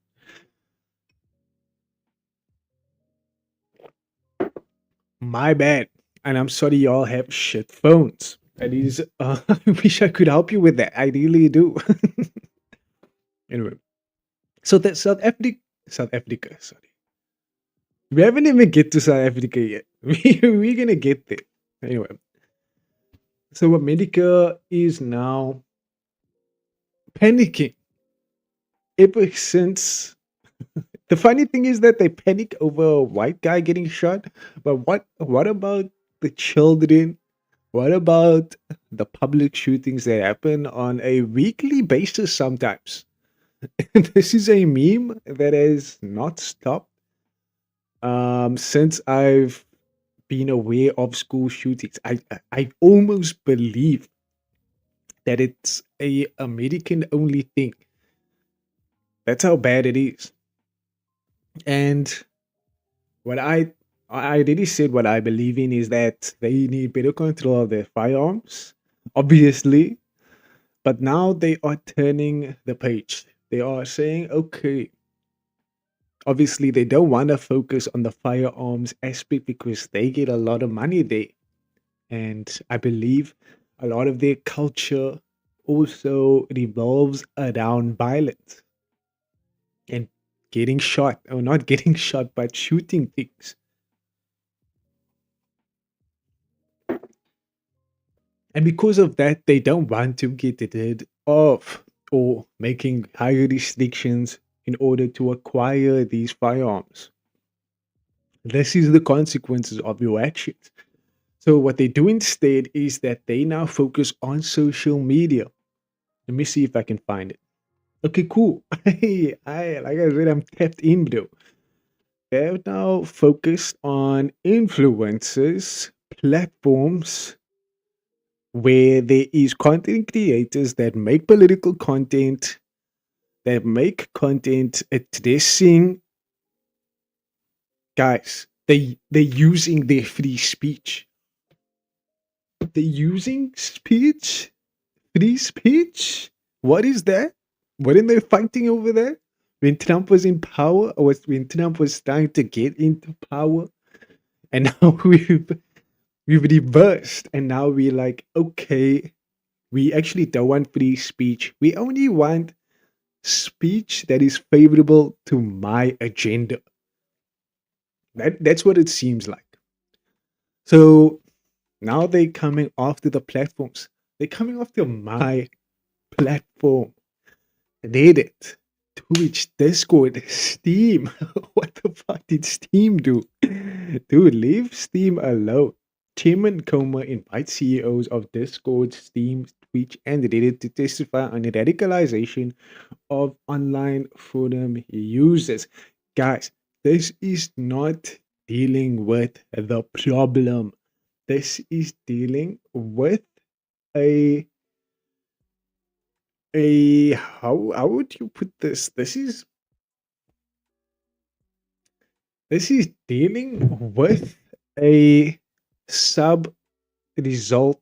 My bad. And I'm sorry y'all have shit phones. That is, I wish I could help you with that. I really do. Anyway, so that South Africa, sorry. We haven't even get to South Africa yet. We're gonna get there. Anyway, so America is now panicking ever since. The funny thing is that they panic over a white guy getting shot, but what about the children? What about the public shootings that happen on a weekly basis sometimes? This is a meme that has not stopped since I've been aware of school shootings. I almost believe that it's a American only thing. That's how bad it is. And what I already said, what I believe in is that they need better control of their firearms, obviously. But now they are turning the page. They are saying, okay, obviously they don't want to focus on the firearms aspect because they get a lot of money there. And I believe a lot of their culture also revolves around violence and getting shot, or not getting shot, but shooting things. And because of that, they don't want to get rid of or making higher restrictions in order to acquire these firearms. This is the consequences of your actions. So what they do instead is that they now focus on social media. Let me see if I can find it. Okay, cool. Like I said, I'm tapped in, bro. They're now focused on influencers, platforms where there is content creators that make political content, that make content addressing guys. They're using their free speech. They're using speech, free speech. What is that? Weren't they fighting over there when Trump was in power, or when Trump was trying to get into power? And now we've reversed, and now we're like, okay, we actually don't want free speech. We only want speech that is favorable to my agenda. That's what it seems like. So now they're coming after the platforms. They're coming after my platform. Reddit, Twitch, Discord, Steam. What the fuck did Steam do? Dude, leave Steam alone. Chairman Comer invites CEOs of Discord, Steam, Twitch, and Reddit to testify on the radicalization of online forum users. Guys, this is not dealing with the problem. This is dealing with a how would you put this? This is dealing with a sub result.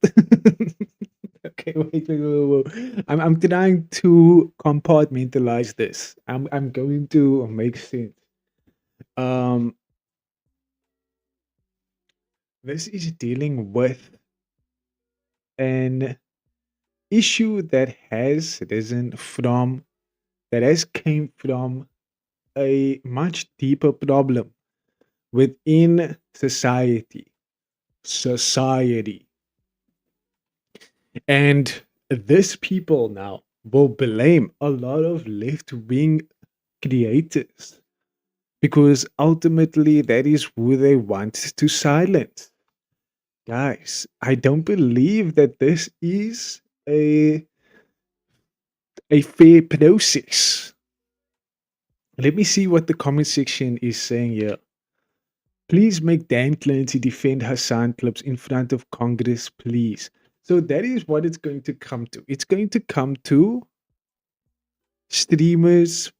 Okay, wait. I'm trying to compartmentalize this. I'm going to make sense. This is dealing with an issue that has came from a much deeper problem within society. And these people now will blame a lot of left-wing creators because ultimately that is who they want to silence. Guys, I don't believe that this is a fair process. Let me see what the comment section is saying here. Please make Dan Clancy defend Hassan clips in front of Congress, please. So that is what it's going to come to. It's going to come to streamers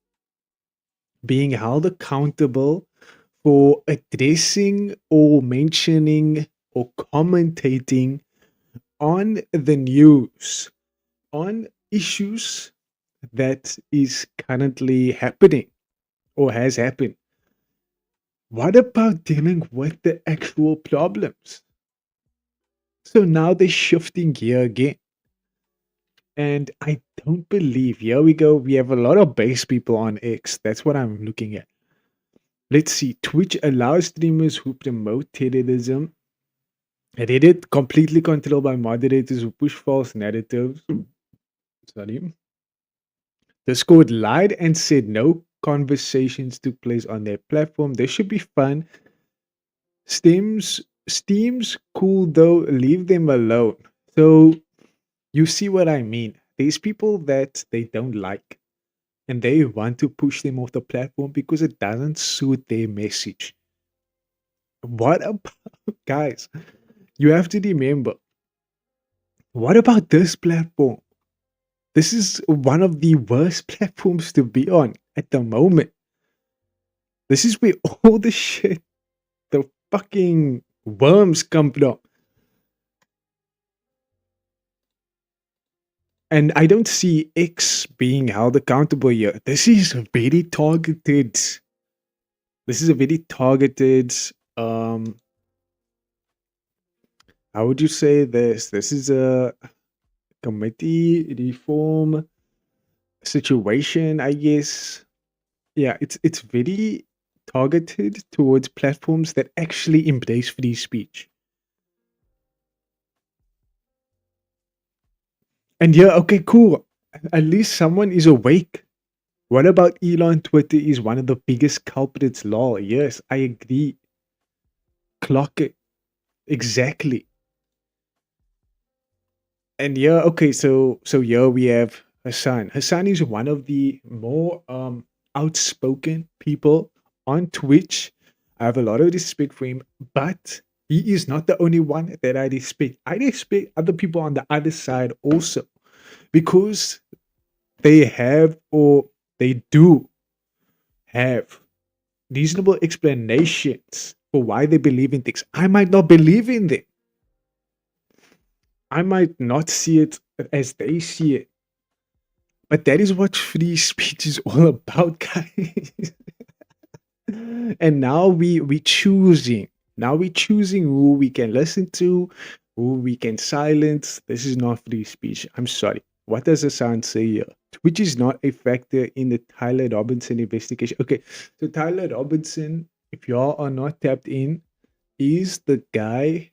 being held accountable for addressing or mentioning or commentating on the news, on issues that is currently happening or has happened. What about dealing with the actual problems? So now they're shifting gear again. And I don't believe, here we go, we have a lot of base people on X. That's what I'm looking at. Let's see, Twitch allows streamers who promote terrorism. Reddit, completely controlled by moderators who push false narratives. Sorry. Discord lied and said no conversations took place on their platform. This should be fun. Steam's cool though, leave them alone. So you see what I mean. There's people that they don't like and they want to push them off the platform because it doesn't suit their message. What about, guys, you have to remember, what about this platform? This is one of the worst platforms to be on at the moment. This is where all the shit, the fucking worms come from. And I don't see X being held accountable here. This is very targeted. This is a very targeted, how would you say this? This is a committee reform situation, I guess. Yeah, it's very targeted towards platforms that actually embrace free speech. And yeah, okay, cool. At least someone is awake. What about Elon? Twitter is one of the biggest culprits. Lol. Yes, I agree. Clock it. Exactly. And yeah, okay, so here we have Hassan. Hassan is one of the more outspoken people on Twitch. I have a lot of respect for him, but he is not the only one that I respect. I respect other people on the other side also because they have or they do have reasonable explanations for why they believe in things. I might not believe in them. I might not see it as they see it. But that is what free speech is all about, guys. And now we choosing who we can listen to, who we can silence. This is not free speech. I'm sorry. What does the sound say here? Twitch is not a factor in the Tyler Robinson investigation. Okay, so Tyler Robinson, if y'all are not tapped in, is the guy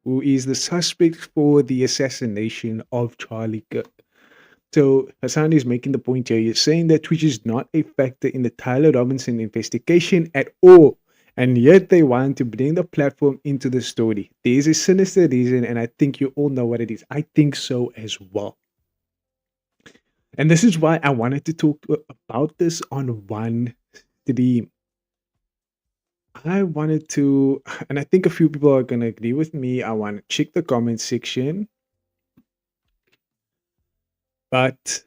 who is the suspect for the assassination of Charlie Kirk. So Hassan is making the point here. He's saying that Twitch is not a factor in the Tyler Robinson investigation at all. And yet they want to bring the platform into the story. There is a sinister reason, and I think you all know what it is. I think so as well. And this is why I wanted to talk about this on one stream. I wanted to, and I think a few people are going to agree with me. I want to check the comment section. But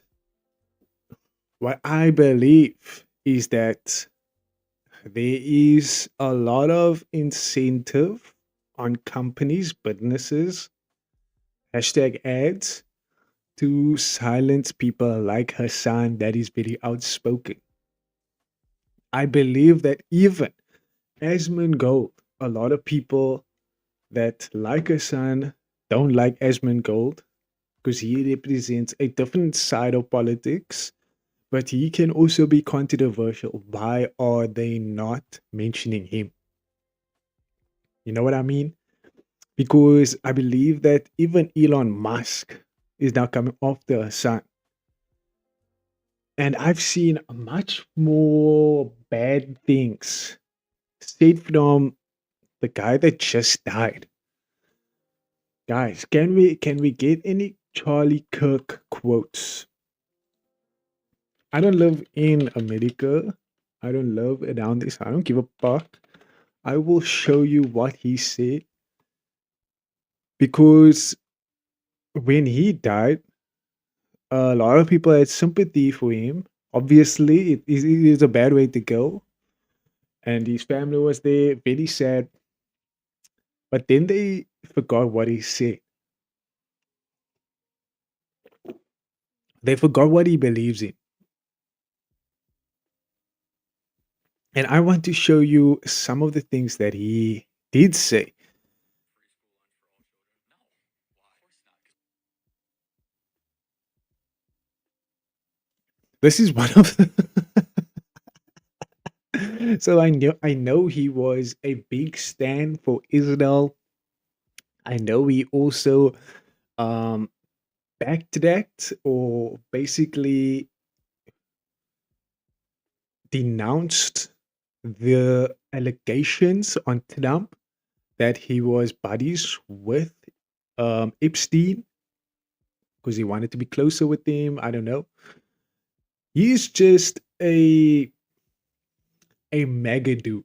what I believe is that there is a lot of incentive on companies, businesses, hashtag ads to silence people like Hassan that is very outspoken. I believe that even Asmund Gold, a lot of people that like Hassan don't like Asmund Gold because he represents a different side of politics, but he can also be controversial. Why are they not mentioning him? You know what I mean? Because I believe that even Elon Musk is now coming off the sun. And I've seen much more bad things said from the guy that just died. Guys, can we get any Charlie Kirk quotes? I don't live in America. I don't live around this. I don't give a fuck. I will show you what he said because when he died, a lot of people had sympathy for him. Obviously, it is a bad way to go, and his family was there, very sad. But then they forgot what he said. They forgot what he believes in. And I want to show you some of the things that he did say. This is one of the so I know he was a big stand for Israel. I know he also um backtracked or basically denounced the allegations on Trump that he was buddies with Epstein because he wanted to be closer with him. I don't know. He's just a mega dude.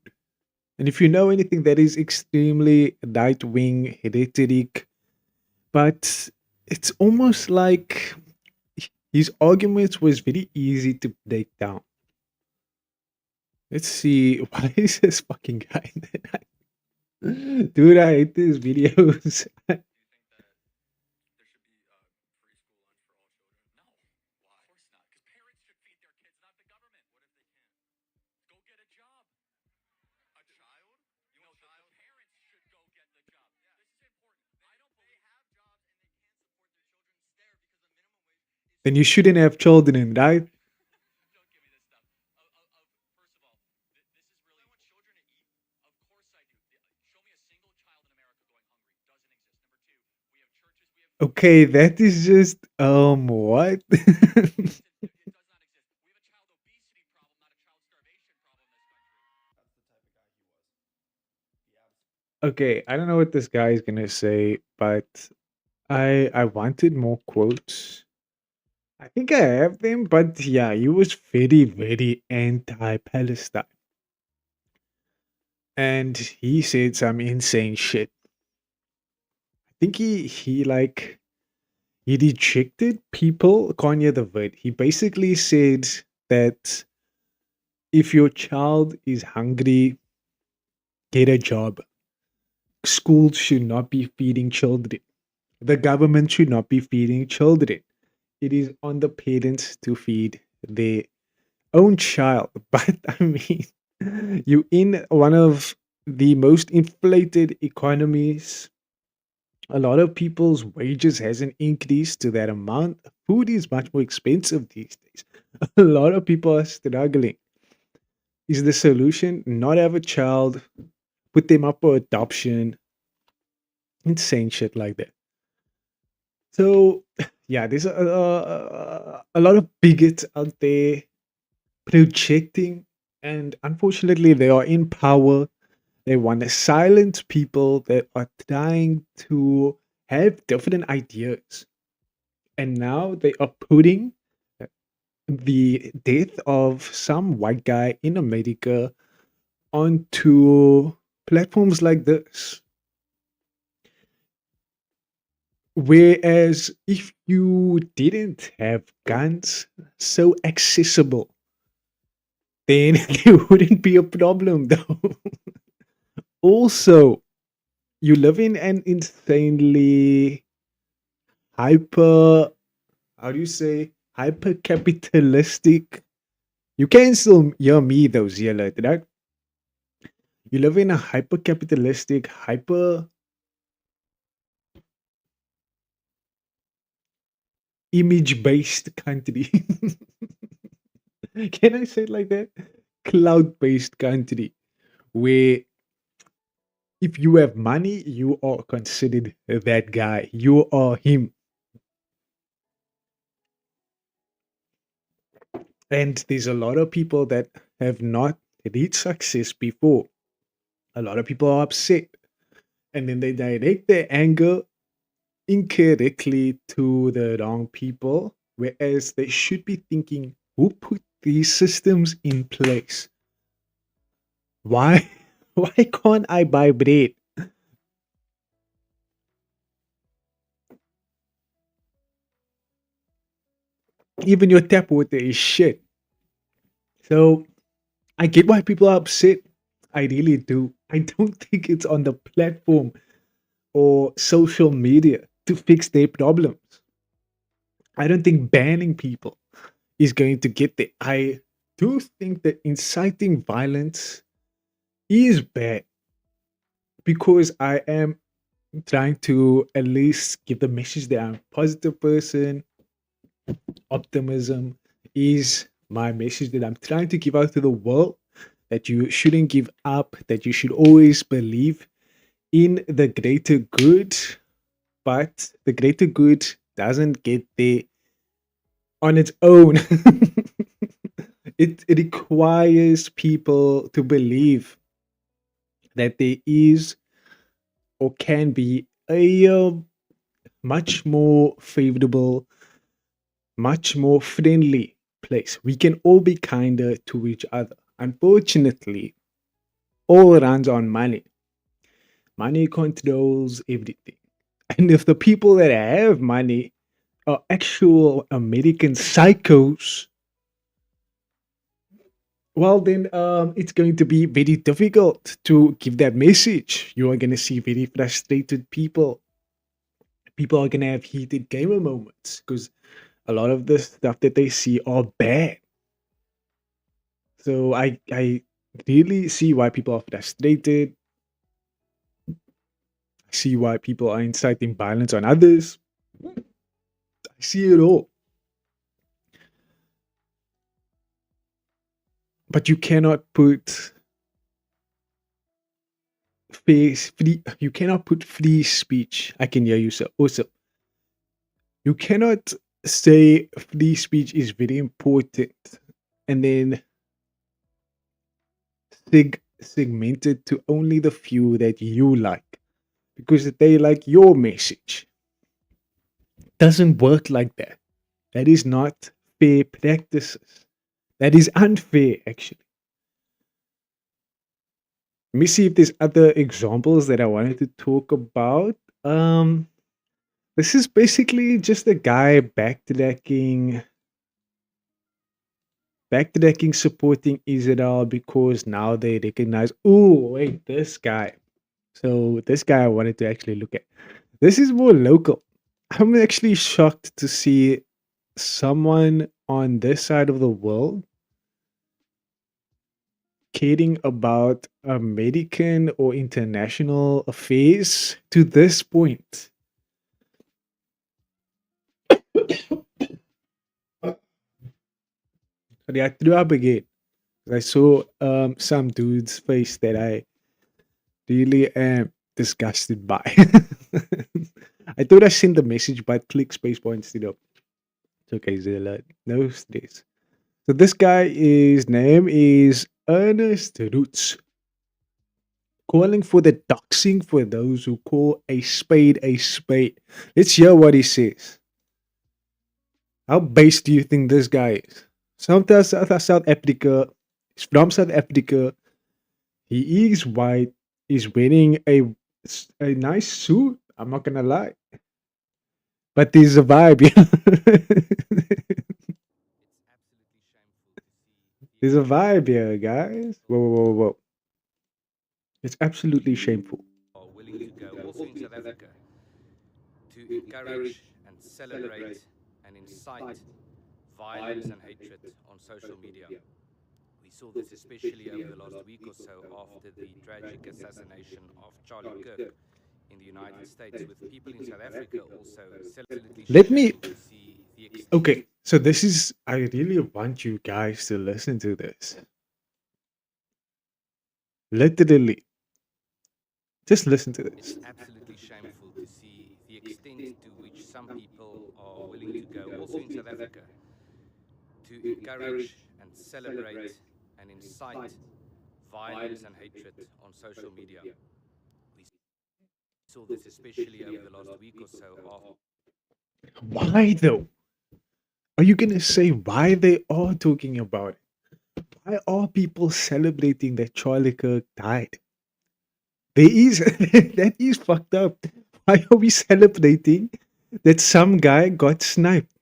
And if you know anything, that is extremely right wing rhetoric, but it's almost like his arguments was very easy to break down. Let's see. Why is this fucking guy there? Dude, I hate these videos. Then you shouldn't have children, right? Okay, that is just what? Okay, I don't know what this guy is gonna say, but I wanted more quotes. I think I have them, but yeah, he was very, very anti-Palestine. And he said some insane shit. I think he rejected people. Kanye the word. He basically said that if your child is hungry, get a job. Schools should not be feeding children. The government should not be feeding children. It is on the parents to feed their own child. But I mean, you in one of the most inflated economies. A lot of people's wages hasn't increased to that amount. Food is much more expensive these days. A lot of people are struggling. Is the solution not have a child, put them up for adoption, insane shit like that? So, yeah, there's a lot of bigots out there projecting, and unfortunately, they are in power. They want to silence people that are trying to have different ideas. And now they are putting the death of some white guy in America onto platforms like this. Whereas if you didn't have guns so accessible, then there wouldn't be a problem though. Also, you live in an insanely hyper, how do you say, hyper capitalistic. You can still hear me though, Zia, right? You live in a hyper capitalistic, hyper image based country. Can I say it like that? Cloud based country where if you have money, you are considered that guy. You are him. And there's a lot of people that have not reached success before. A lot of people are upset. And then they direct their anger incorrectly to the wrong people, whereas they should be thinking, who put these systems in place? Why why can't I buy bread? Even your tap water is shit. So I get why people are upset. I really do. I don't think it's on the platform or social media to fix their problems. I don't think banning people is going to get there. I do think that inciting violence is bad because I am trying to at least give the message that I'm a positive person. Optimism is my message that I'm trying to give out to the world, that you shouldn't give up, that you should always believe in the greater good, but the greater good doesn't get there on its own. It requires people to believe that there is or can be a much more favorable, much more friendly place. We can all be kinder to each other. Unfortunately, all runs on money. Money controls everything. And if the people that have money are actual American psychos, well, then it's going to be very difficult to give that message. You are going to see very frustrated people. People are going to have heated gamer moments because a lot of the stuff that they see are bad. So I really see why people are frustrated. I see why people are inciting violence on others. I see it all. But you cannot put free, you cannot put free speech. I can hear you, sir. Also, You cannot say free speech is very important and then segmented to only the few that you like because they like your message. Doesn't work like that. That is not fair practices. That is unfair, actually. Let me see if there's other examples that I wanted to talk about. This is basically just a guy backtracking supporting Israel because now they recognize, oh wait, this guy. So this guy I wanted to actually look at. This is more local. I'm actually shocked to see someone on this side of the world caring about American or international affairs to this point. Sorry, I threw up again. I saw some dude's face that I really am disgusted by. I thought I sent the message, but click spacebar instead of. It's okay, Zilla. No stress. So this guy's name is Ernest Roots. Calling for the doxing for those who call a spade a spade. Let's hear what he says. How base do you think this guy is? South Africa. He's from South Africa. He is white. He's wearing a nice suit. I'm not gonna lie. But there's a vibe. There's a vibe here, guys. Whoa. It's absolutely shameful. Are willing to go also in South Africa to encourage and celebrate and incite violence and hatred on social media. We saw this especially over the last week or so after the tragic assassination of Charlie Kirk in the United States, with people in South Africa also celebrating. Let me. Okay, so this is. I really want you guys to listen to this. Literally. Just listen to this. It's absolutely shameful to see the extent to which some people are willing to go also in South Africa to encourage and celebrate and incite violence and hatred on social media. We saw this especially over the last week or so after. Why though? Are you gonna say why they are talking about it? Why are people celebrating that Charlie Kirk died? There is that is fucked up. Why are we celebrating that some guy got sniped?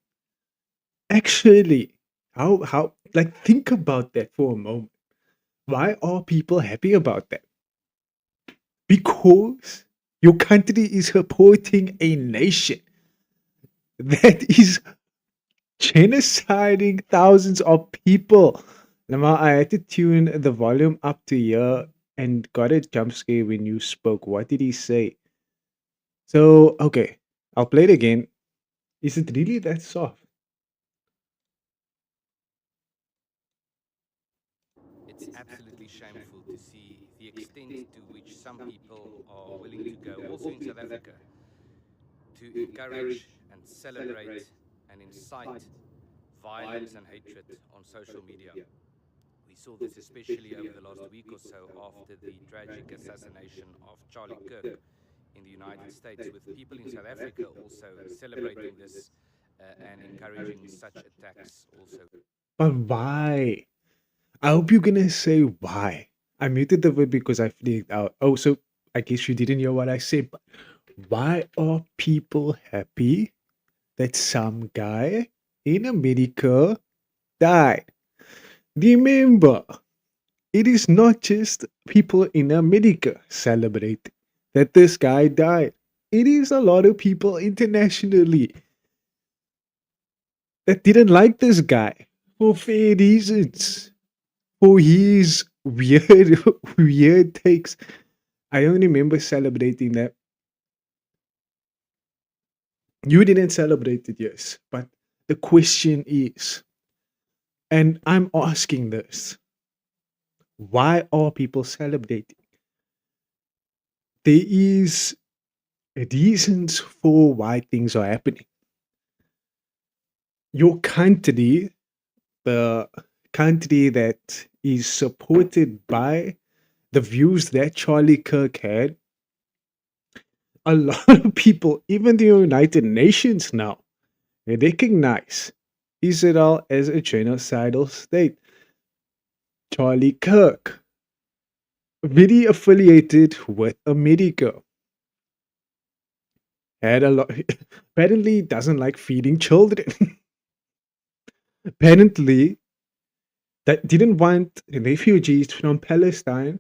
Actually, how like think about that for a moment. Why are people happy about that? Because your country is supporting a nation that is genociding thousands of people. Now, I had to tune the volume up to here and got a jump scare when you spoke. What did he say? So, okay, I'll play it again. Is it really that soft? It's absolutely shameful to see the extent to which some people are willing to go also in South Africa to encourage and celebrate and incite violence and hatred on social media. We saw this especially over the last week or so after the tragic assassination of Charlie Kirk in the United States, with people in South Africa also celebrating this and encouraging such attacks also. But why? I hope you're gonna say why. I muted the word because I freaked out. Oh, so I guess you didn't hear what I said. But why are people happy that some guy in America died? Remember, it is not just people in America celebrating that this guy died. It is a lot of people internationally that didn't like this guy for fair reasons, for his weird, weird takes. I don't remember celebrating that. You didn't celebrate it, yes, but the question is, and I'm asking this, why are people celebrating? There is reasons for why things are happening. your country, the country that is supported by the views that Charlie Kirk had, a lot of people, even the United Nations now, recognize Israel as a genocidal state. Charlie Kirk, very affiliated with America, had a lot. Apparently, doesn't like feeding children. Apparently, that didn't want refugees from Palestine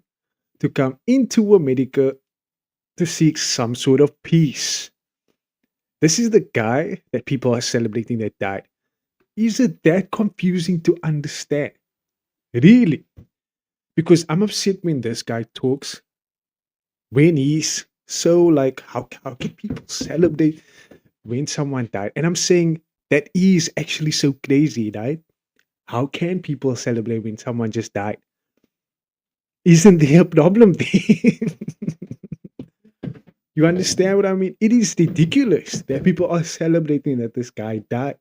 to come into America to seek some sort of peace. This is the guy that people are celebrating that died. Is it that confusing to understand? Really? Because I'm upset when this guy talks, when he's so like, how can people celebrate when someone died? And I'm saying that is actually so crazy, right? How can people celebrate when someone just died? Isn't there a problem there? You understand what I mean? It is ridiculous that people are celebrating that this guy died.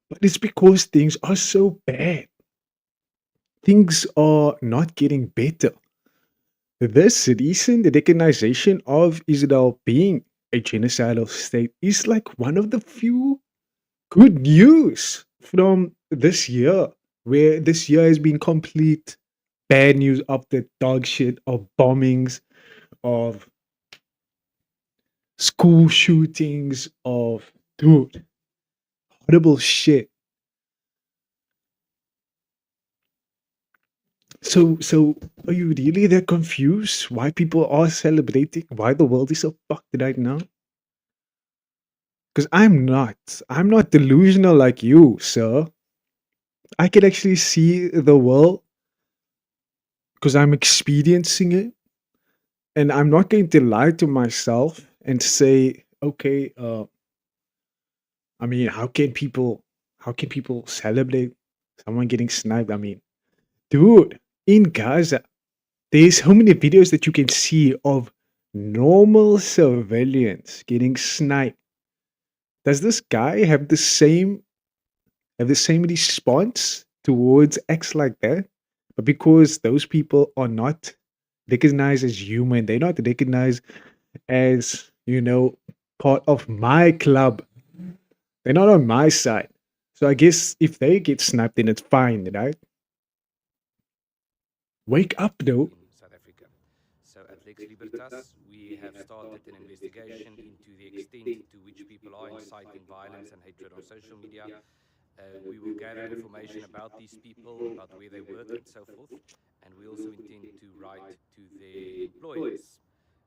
But it's because things are so bad. Things are not getting better. This recent recognition of Israel being a genocidal state is like one of the few good news from this year, where this year has been complete bad news of the dog shit of bombings, of school shootings, of dude, horrible shit. So are you really that confused why people are celebrating, why the world is so fucked right now? Because I'm not delusional like you, sir. I can actually see the world because I'm experiencing it, and I'm not going to lie to myself and say, okay, I mean, how can people celebrate someone getting sniped? I mean, dude, in Gaza, there's so many videos that you can see of normal civilians getting sniped. Does this guy have the same response towards acts like that? But because those people are not recognized as human, they're not recognized as, part of my club. They're not on my side. So I guess if they get sniped, then it's fine, right? Wake up, though. in South Africa. So at Lex Libertas, we have started an investigation into the extent to which people are inciting violence and hatred on social media. We will gather information about these people, about where they work and so forth. And we also intend to write to their employers,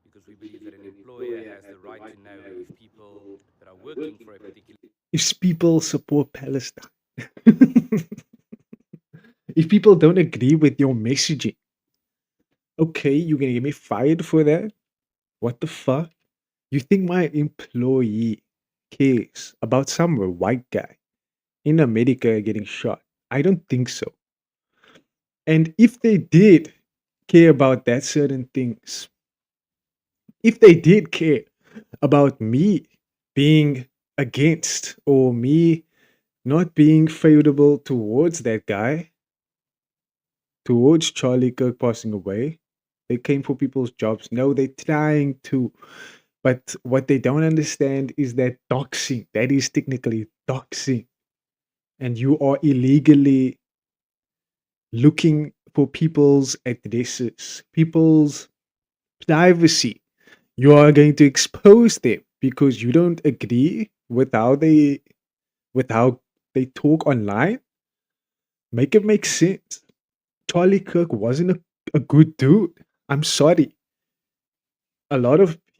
because we believe that an employer has the right to know if people that are working for a particular If people support Palestine, if people don't agree with your messaging, okay, you're gonna get me fired for that? What the fuck? You think my employee cares about some white guy in America getting shot? I don't think so. And if they did care about that certain things, if they did care about me being against or me not being favorable towards that guy, towards Charlie Kirk passing away, they came for people's jobs. No, they're trying to. But what they don't understand is that doxing, that is technically doxing. And you are illegally looking for people's addresses, people's privacy. You are going to expose them because you don't agree with how they talk online. Make it make sense. Charlie Kirk wasn't a good dude. I'm sorry.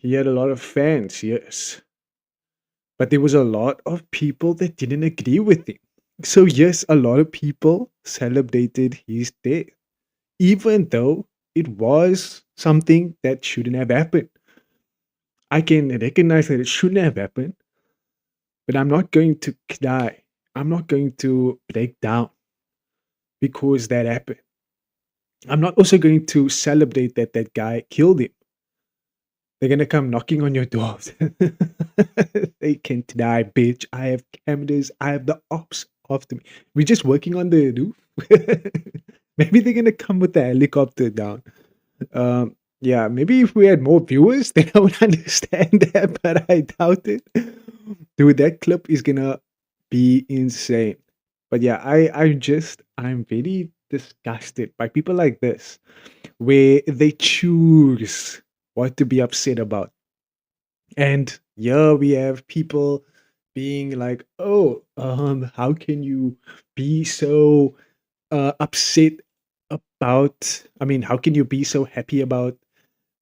He had a lot of fans, yes. But there was a lot of people that didn't agree with him. So yes, a lot of people celebrated his death, even though it was something that shouldn't have happened. I can recognize that it shouldn't have happened, but I'm not going to cry. I'm not going to break down because that happened. I'm not also going to celebrate that that guy killed him. They're gonna come knocking on your doors. They can die, bitch. I have cameras. I have the ops after me. We're just working on the roof. Maybe they're gonna come with the helicopter down. Yeah, maybe if we had more viewers, then I would understand that, but I doubt it. Dude, that clip is gonna be insane. But yeah, I'm very disgusted by people like this, where they choose what to be upset about. And yeah, we have people being like, "Oh, how can you be so upset about? I mean, how can you be so happy about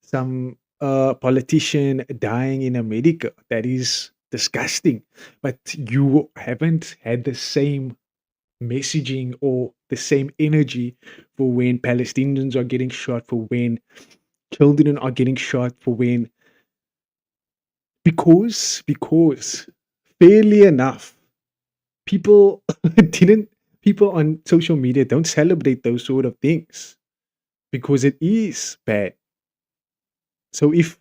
some politician dying in America? That is disgusting." But you haven't had the same messaging or the same energy for when Palestinians are getting shot, for when children are getting shot, for when because fairly enough, people didn't people on social media don't celebrate those sort of things because it is bad. So if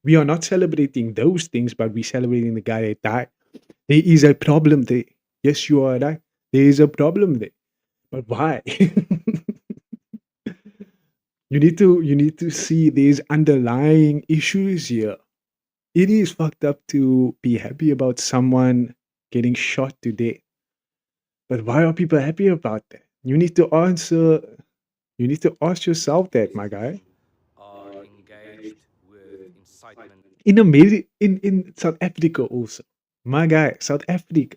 we are not celebrating those things, but we're celebrating the guy that died, there is a problem there. Yes, you are right. There is a problem there. But why? You need to see these underlying issues here. It is fucked up to be happy about someone getting shot to death. But why are people happy about that? You need to ask yourself that, my guy. Are engaged with incitement. In South Africa also. My guy, South Africa.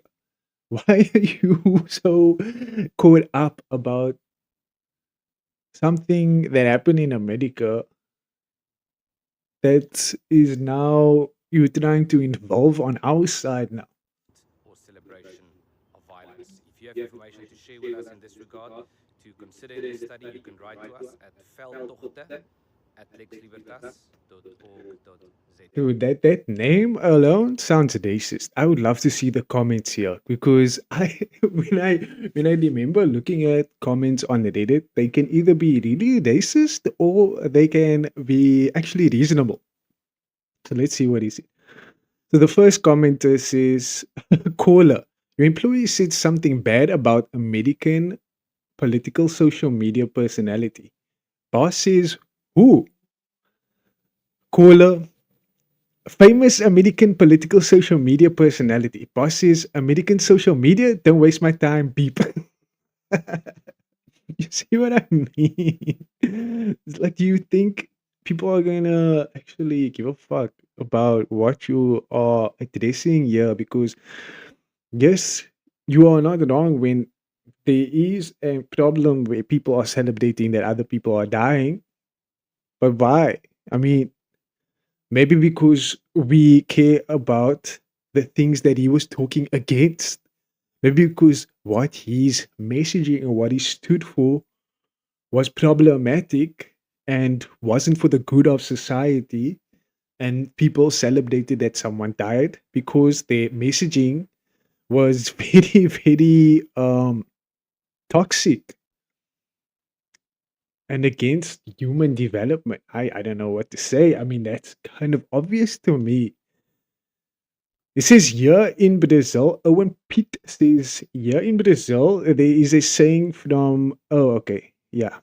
Why are you so caught up about something that happened in America that is now you're trying to involve on our side now? Or celebration of violence. If you have information to share with us in this regard, to consider in this study, you can write to us at veldtochte@lexlibertas.org.za. Dude, that name alone sounds racist. I would love to see the comments here because I when I remember looking at comments on Reddit, they can either be really racist or they can be actually reasonable. So let's see what is it. So the first commenter says, "Caller, your employee said something bad about American political social media personality. Boss says, who? Caller, famous American political social media personality. Boss says, American social media? Don't waste my time, beep." You see what I mean? It's like, do you think people are gonna actually give a fuck about what you are addressing here? Because, yes, you are not wrong when there is a problem where people are celebrating that other people are dying. But why? I mean, maybe because we care about the things that he was talking against. Maybe because what he's messaging and what he stood for was problematic and wasn't for the good of society. And people celebrated that someone died because their messaging was very, very toxic and against human development. I don't know what to say. I mean, that's kind of obvious to me. It says here in Brazil, Owen Pitt says here in Brazil, there is a saying from, oh, okay, yeah.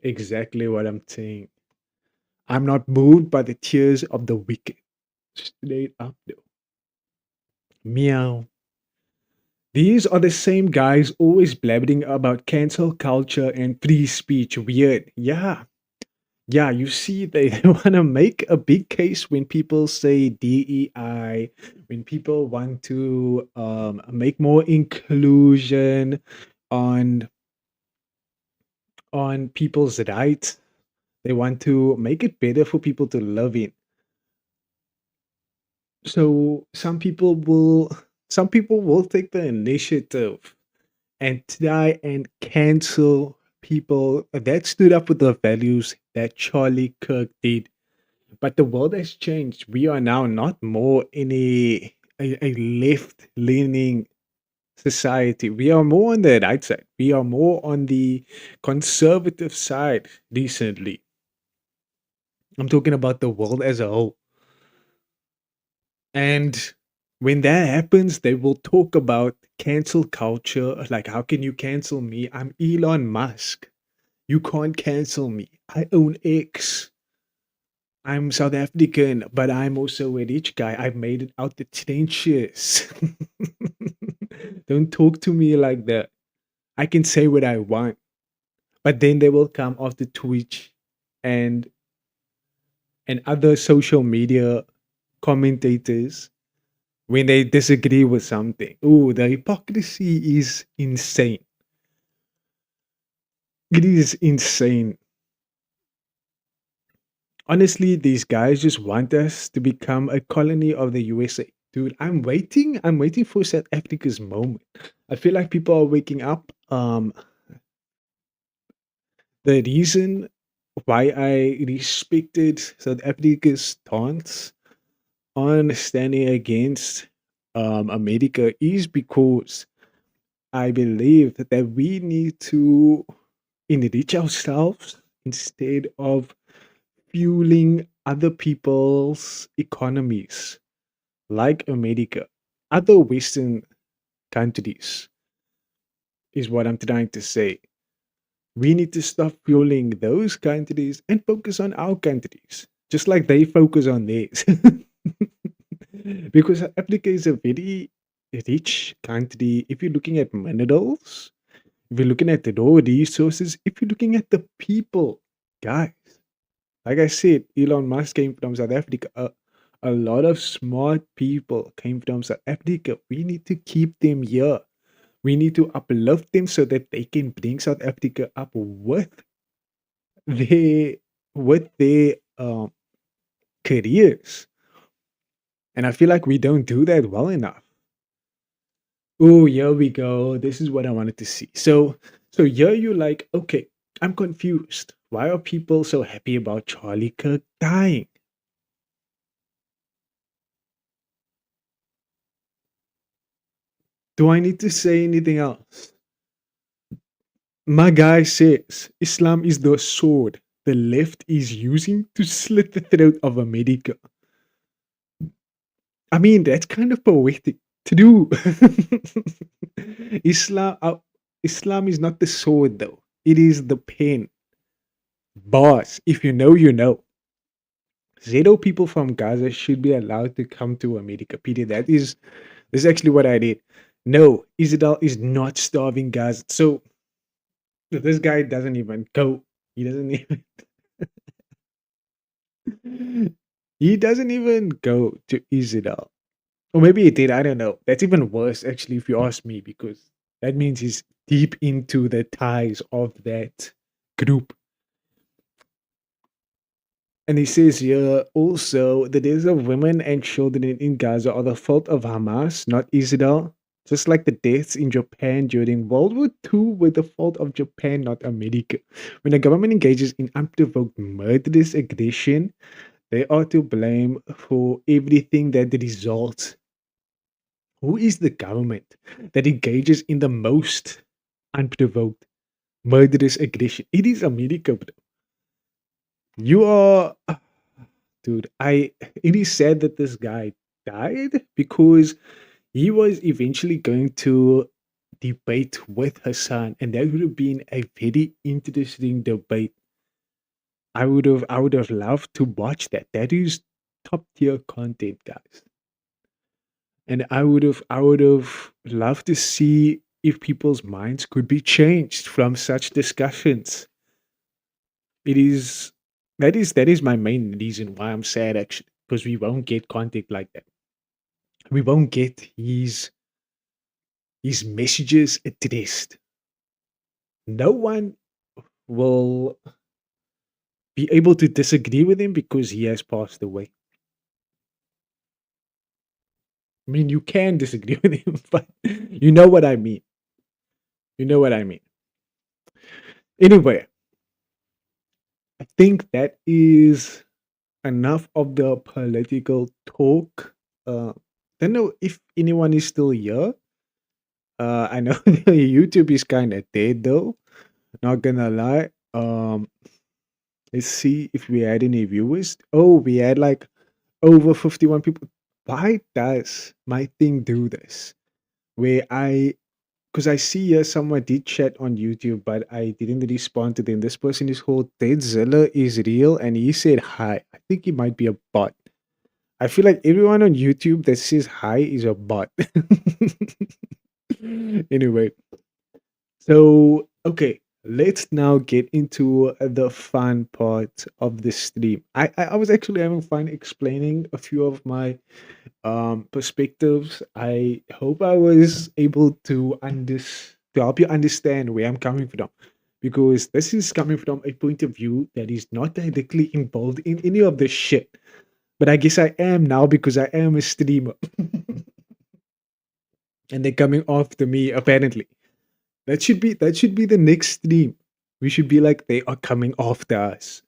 Exactly what I'm saying. I'm not moved by the tears of the wicked. Straight up, though. Meow. These are the same guys always blabbering about cancel culture and free speech. Weird. Yeah. Yeah, you see, they want to make a big case when people say DEI, when people want to make more inclusion on people's rights. They want to make it better for people to live in. So some people will take the initiative and try and cancel people that stood up with the values that Charlie Kirk did. But the world has changed. We are now not more in a left leaning society. We are more on the right side. We are more on the conservative side recently. I'm talking about the world as a whole. And when that happens, they will talk about cancel culture. Like, how can you cancel me? I'm Elon Musk. You can't cancel me. I own X. I'm South African, but I'm also a rich guy. I've made it out the trenches. Don't talk to me like that. I can say what I want. But then they will come after Twitch and other social media commentators when they disagree with something. Oh, the hypocrisy is insane. It is insane. Honestly, these guys just want us to become a colony of the USA. Dude, I'm waiting. I'm waiting for South Africa's moment. I feel like people are waking up. The reason why I respected South Africa's stance on standing against America is because I believe that we need to enrich ourselves instead of fueling other people's economies, like America, other Western countries, is what I'm trying to say. We need to stop fueling those countries and focus on our countries, just like they focus on theirs. Because Africa is a very rich country. If you're looking at minerals, if you're looking at the raw resources, if you're looking at the people, guys, like I said, Elon Musk came from South Africa. A lot of smart people came from South Africa. We need to keep them here. We need to uplift them so that they can bring South Africa up their with their careers. And I feel like we don't do that well enough. Oh, here we go. This is what I wanted to see. So here you're like, okay, I'm confused. Why are people so happy about Charlie Kirk dying? Do I need to say anything else? My guy says Islam is the sword the left is using to slit the throat of America. I mean, that's kind of poetic to do. Islam is not the sword, though. It is the pen. Boss, if you know, you know. Zero people from Gaza should be allowed to come to America. Peter, this is actually what I did. No, Israel is not starving Gaza. So this guy doesn't even go. He doesn't even he doesn't even go to Israel. Or maybe he did, I don't know. That's even worse, actually, if you ask me, because that means he's deep into the ties of that group. And he says here also the deaths of women and children in Gaza are the fault of Hamas, not Israel. Just like the deaths in Japan during World War II were the fault of Japan, not America. When a government engages in unprovoked murderous aggression, they are to blame for everything that results. Who is the government that engages in the most unprovoked murderous aggression? It is America, bro. You are, dude. It is sad that this guy died because he was eventually going to debate with Hassan, and that would have been a very interesting debate. I would have loved to watch that. That is top tier content, guys. And I would have loved to see if people's minds could be changed from such discussions. It is that is my main reason why I'm sad, actually, because we won't get content like that. We won't get his messages addressed. No one will be able to disagree with him because he has passed away. I mean, you can disagree with him, but you know what I mean. You know what I mean. Anyway, I think that is enough of the political talk. Don't know if anyone is still here. I know YouTube is kind of dead though. Not gonna lie. Let's see if we had any viewers. Oh, we had like over 51 people. Why does my thing do this? Where because I see here someone did chat on YouTube, but I didn't respond to them. This person is called Deadzilla is real, and he said hi. I think he might be a bot. I feel like everyone on YouTube that says hi is a bot. Anyway, so okay, let's now get into the fun part of the stream. I was actually having fun explaining a few of my perspectives. I hope I was able to help you understand where I'm coming from, because this is coming from a point of view that is not directly involved in any of this shit. But I guess I am now because I am a streamer. And they're coming after me apparently. That should be the next stream. We should be like, they are coming after us.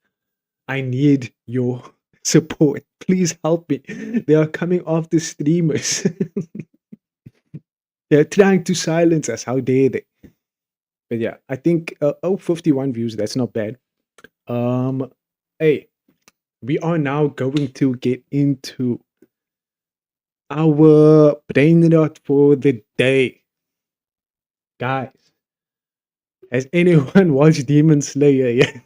I need your support. Please help me. They are coming after streamers. They're trying to silence us. How dare they? But yeah, I think 51 views, that's not bad. Hey, we are now going to get into our brain rot for the day. Guys, has anyone watched Demon Slayer yet?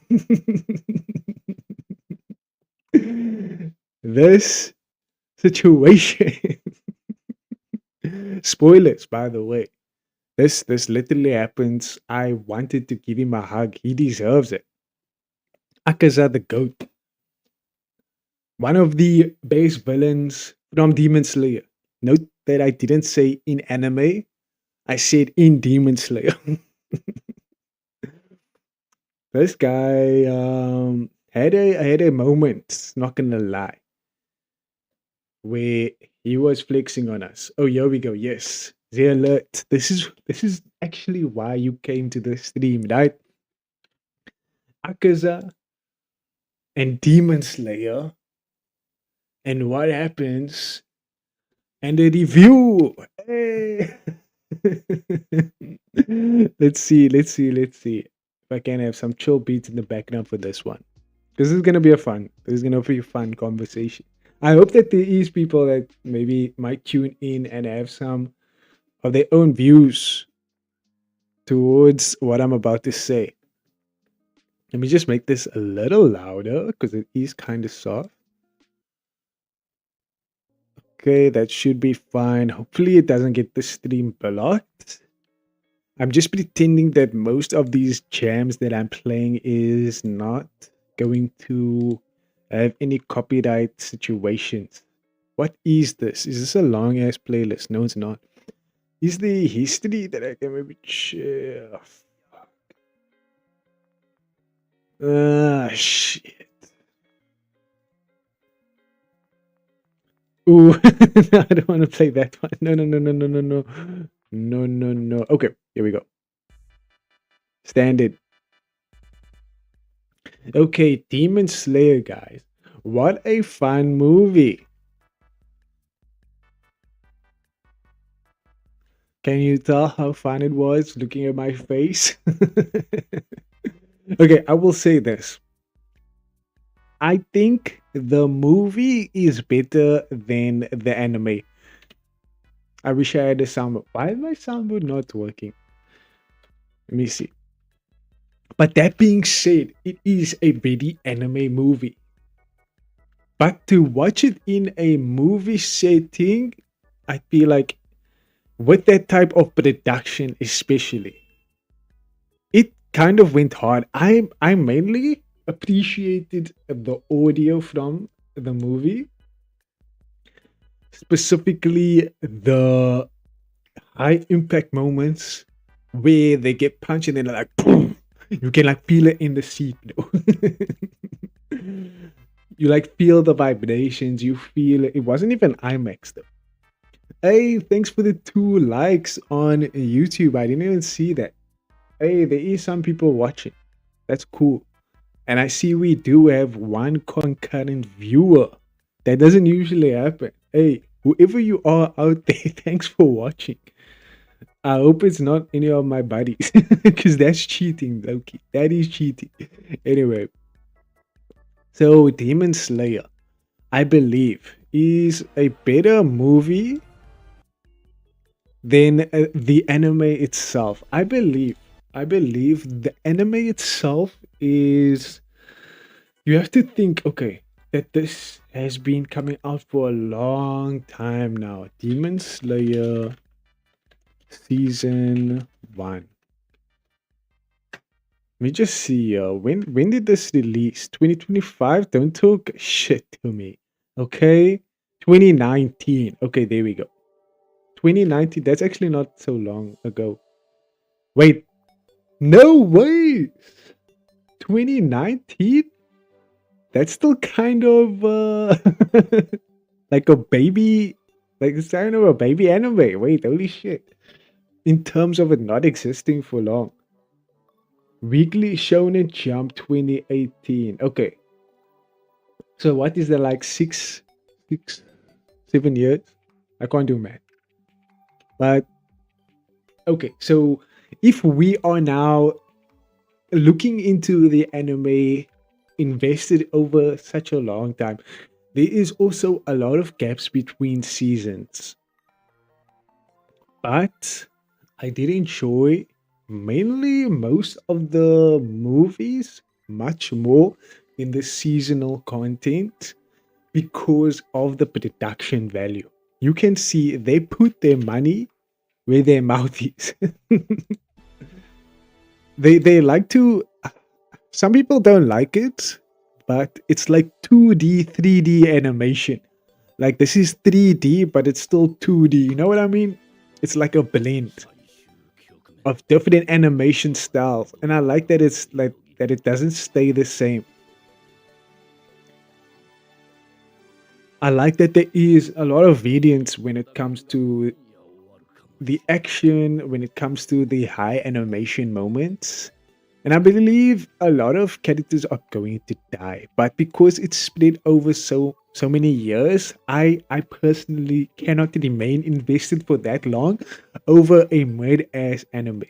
This situation. Spoilers, by the way. This literally happens. I wanted to give him a hug. He deserves it. Akaza the GOAT. One of the base villains from Demon Slayer. Note that I didn't say in anime. I said in Demon Slayer. This guy had a moment, not gonna lie, where he was flexing on us. Oh, here we go. Yes, the alert. This is actually why you came to the stream, right? Akaza and Demon Slayer, and what happens, and a review. Hey. Let's see. If I can have some chill beats in the background for this one. This is gonna be a fun conversation. I hope that there is people that maybe might tune in and have some of their own views towards what I'm about to say. Let me just make this a little louder because it is kind of soft. Okay, that should be fine. Hopefully it doesn't get the stream blocked. I'm just pretending that most of these jams that I'm playing is not going to have any copyright situations. What is this? Is this a long ass playlist? No, it's not. Is the history that I can maybe share? Fuck. Shit. Ooh, no, I don't want to play that one. No. Okay, here we go. Standard. Okay, Demon Slayer, guys. What a fun movie. Can you tell how fun it was looking at my face? Okay, I will say this. I think the movie is better than the anime. I wish I had a soundboard. Why is my soundboard not working? Let me see. But that being said, it is a very anime movie. But to watch it in a movie setting, I feel like with that type of production especially, it kind of went hard. I mainly appreciated the audio from the movie, specifically the high impact moments where they get punched and then like boom, you can like feel it in the seat. You like feel the vibrations, you feel it. It wasn't even IMAX though. Hey, thanks for the 2 likes on YouTube. I didn't even see that. Hey, there is some people watching. That's cool. And I see we do have 1 concurrent viewer. That doesn't usually happen. Hey, whoever you are out there, thanks for watching. I hope it's not any of my buddies because that's cheating, Loki. That is cheating. Anyway, so Demon Slayer, I believe, is a better movie than the anime itself. I believe. The anime itself is. You have to think, okay, that this has been coming out for a long time now. Demon Slayer Season 1. Let me just see. When did this release? 2025? Don't talk shit to me. Okay? 2019. Okay, there we go. 2019. That's actually not so long ago. Wait. No way! 2019? That's still kind of like a baby, like it's kind of a baby anime. Wait, holy shit. In terms of it not existing for long. Weekly Shonen Jump 2018. Okay. So what is that, like 7 years? I can't do math. But okay, so if we are now looking into the anime invested over such a long time, there is also a lot of gaps between seasons. But I did enjoy mainly most of the movies much more in the seasonal content because of the production value. You can see they put their money where their mouth is. They like to, some people don't like it, but it's like 2D 3D animation. Like this is 3D but it's still 2D, you know what I mean? It's like a blend of different animation styles, and I like that it's like that it doesn't stay the same. I like that there is a lot of variance when it comes to the action, when it comes to the high animation moments. And I believe a lot of characters are going to die, but because it's spread over so many years, I personally cannot remain invested for that long over a mid ass anime.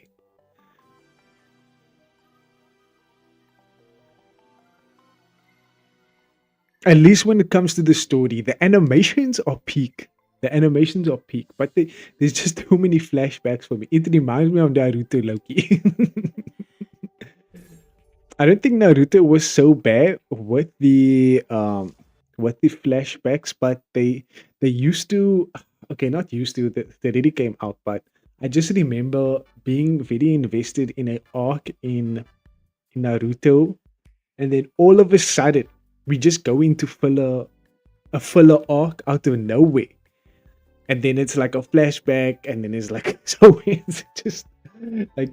At least when it comes to the story, the animations are peak. The animations are peak, but there's just too many flashbacks for me. It reminds me of Naruto, Loki. I don't think Naruto was so bad with the flashbacks, but they used to, okay, not used to, they really came out, but I just remember being very invested in an arc in Naruto, and then all of a sudden we just go into a filler arc out of nowhere. And then it's like a flashback, and then it's like so it's just like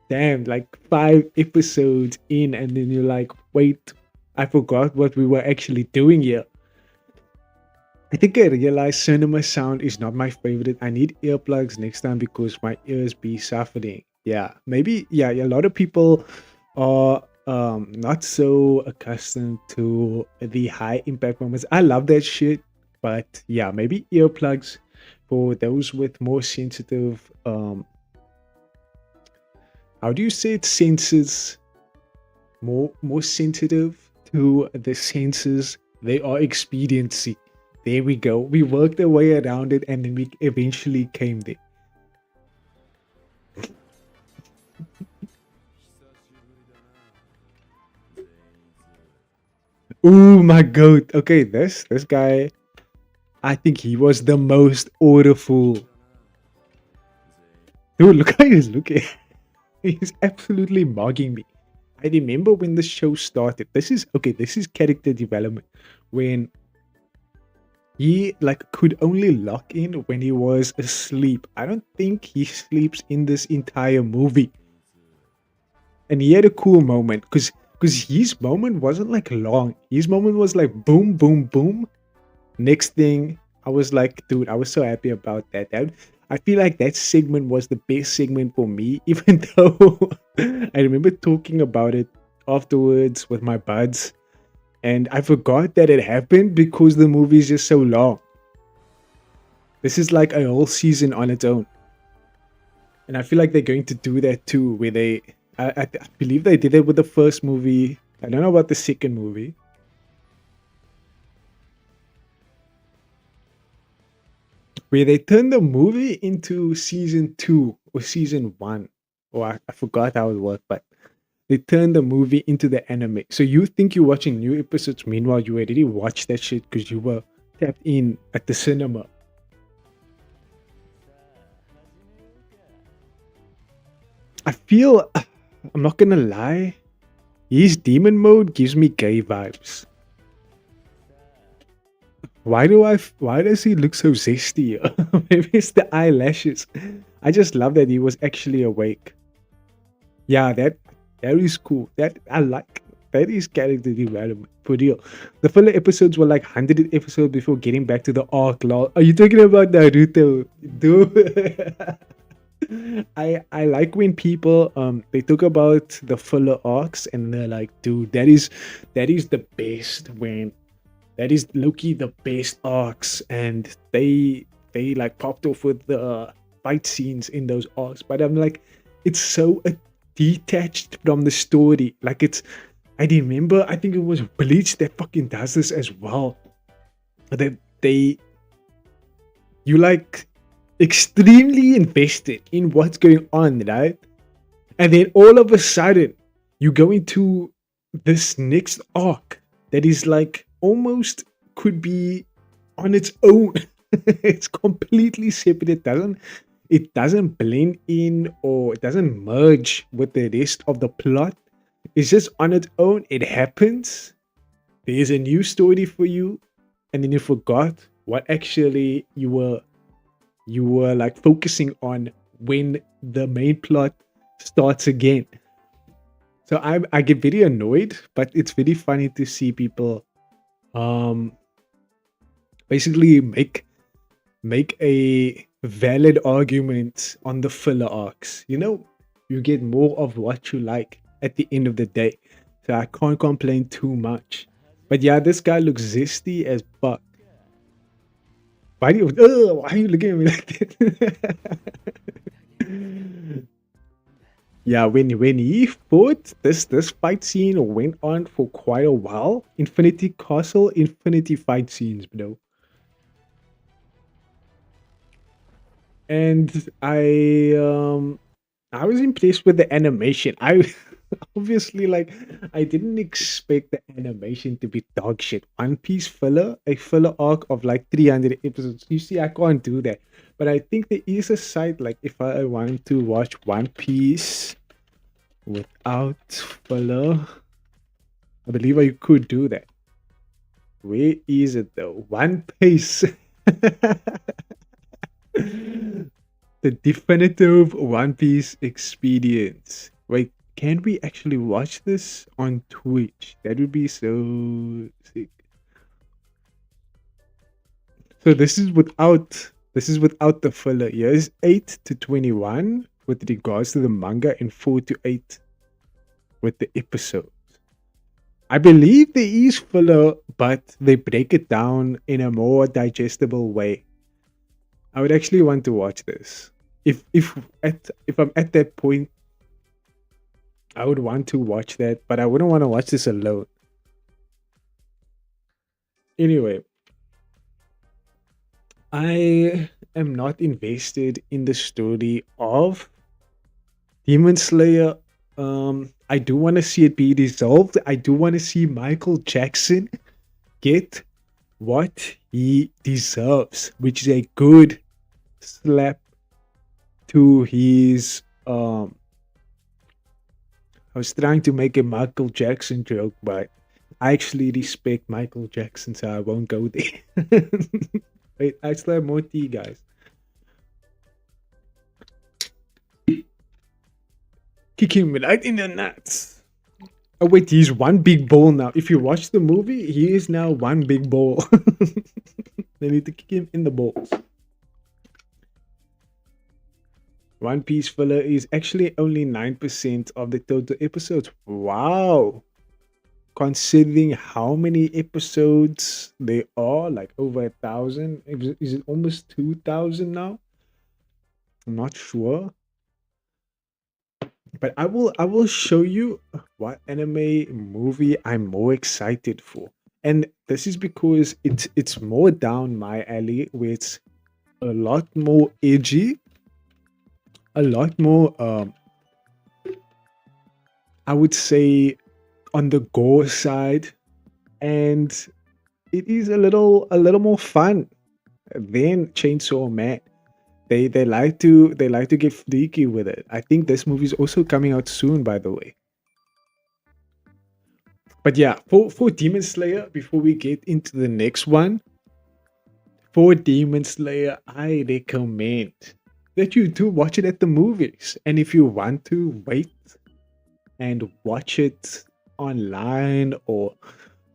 damn, like 5 episodes in, and then you're like, wait, I forgot what we were actually doing here. I think I realized cinema sound is not my favorite. I need earplugs next time because my ears be suffering. Yeah, maybe, yeah, a lot of people are not so accustomed to the high impact moments. I love that shit, but yeah, maybe earplugs for those with more sensitive how do you say it, senses, more sensitive to the senses they are experiencing. There we go, we worked our way around it, and then we eventually came there. Oh my god. Okay, this guy, I think he was the most awful. Dude, look how he's looking. He's absolutely mugging me. I remember when the show started. This is character development. When he like could only lock in when he was asleep. I don't think he sleeps in this entire movie. And he had a cool moment because his moment wasn't like long. His moment was like boom, boom, boom. Next thing, I was like, dude, I was so happy about that. I feel like that segment was the best segment for me, even though I remember talking about it afterwards with my buds, and I forgot that it happened because the movie is just so long. This is like a whole season on its own. And I feel like they're going to do that too, where I believe they did it with the first movie. I don't know about the second movie. Where they turned the movie into season 2 or season 1. Or I forgot how it worked, but they turned the movie into the anime. So you think you're watching new episodes, meanwhile you already watched that shit because you were tapped in at the cinema. I feel, I'm not gonna lie, his demon mode gives me gay vibes. Why does he look so zesty? Maybe it's the eyelashes. I just love that he was actually awake. Yeah, that is cool. That I like. That is character development for real. The filler episodes were like 100 episodes before getting back to the arc. Lol. Are you talking about Naruto? Dude. I like when people they talk about the filler arcs and they're like, dude, that is the best when that is Loki the best arcs, and they like popped off with the fight scenes in those arcs. But I'm like, it's so detached from the story. Like I remember, I think it was Bleach that fucking does this as well. That you like extremely invested in what's going on, right? And then all of a sudden, you go into this next arc that is like almost could be on its own. It's completely separate. It doesn't blend in or it doesn't merge with the rest of the plot. It's just on its own. It happens. There's a new story for you, and then you forgot what actually you were like focusing on when the main plot starts again. So I get very annoyed, but it's very funny to see people basically make a valid argument on the filler arcs. You know, you get more of what you like at the end of the day. So I can't complain too much. But yeah, this guy looks zesty as fuck. Why are you looking at me like that? Yeah, when he fought, this fight scene went on for quite a while. Infinity Castle, Infinity fight scenes, bro. And I was impressed with the animation. I obviously I didn't expect the animation to be dog shit. One Piece filler, a filler arc of like 300 episodes. You see, I can't do that. But I think there is a site like if I want to watch One Piece without filler, I believe I could do that. Where is it though? One Piece. The definitive One Piece experience. Wait, can we actually watch this on Twitch? That would be so sick. So this is without the filler. Here's 8 to 21 with regards to the manga and 4 to 8 with the episodes. I believe there is filler, but they break it down in a more digestible way. I would actually want to watch this. If I'm at that point, I would want to watch that, but I wouldn't want to watch this alone. Anyway, I am not invested in the story of Demon Slayer. I do want to see it be resolved. I do want to see Michael Jackson get what he deserves, which is a good slap to his I was trying to make a Michael Jackson joke, but I actually respect Michael Jackson, so I won't go there. Wait, I still have more tea, guys. Kick him right in the nuts. Oh wait, he's one big ball now. If you watch the movie, he is now one big ball. They need to kick him in the balls. One Piece filler is actually only 9% of the total episodes. Wow. Considering how many episodes there are, like over 1,000. Is it almost 2,000 now? I'm not sure. But I will show you what anime movie I'm more excited for. And this is because it's more down my alley, where it's a lot more edgy, a lot more I would say on the gore side, and it is a little more fun than Chainsaw Man. They like to get freaky with it. I think this movie is also coming out soon, by the way. But yeah, for Demon Slayer, before we get into the next one, for Demon Slayer, I recommend that you do watch it at the movies. And if you want to wait and watch it online or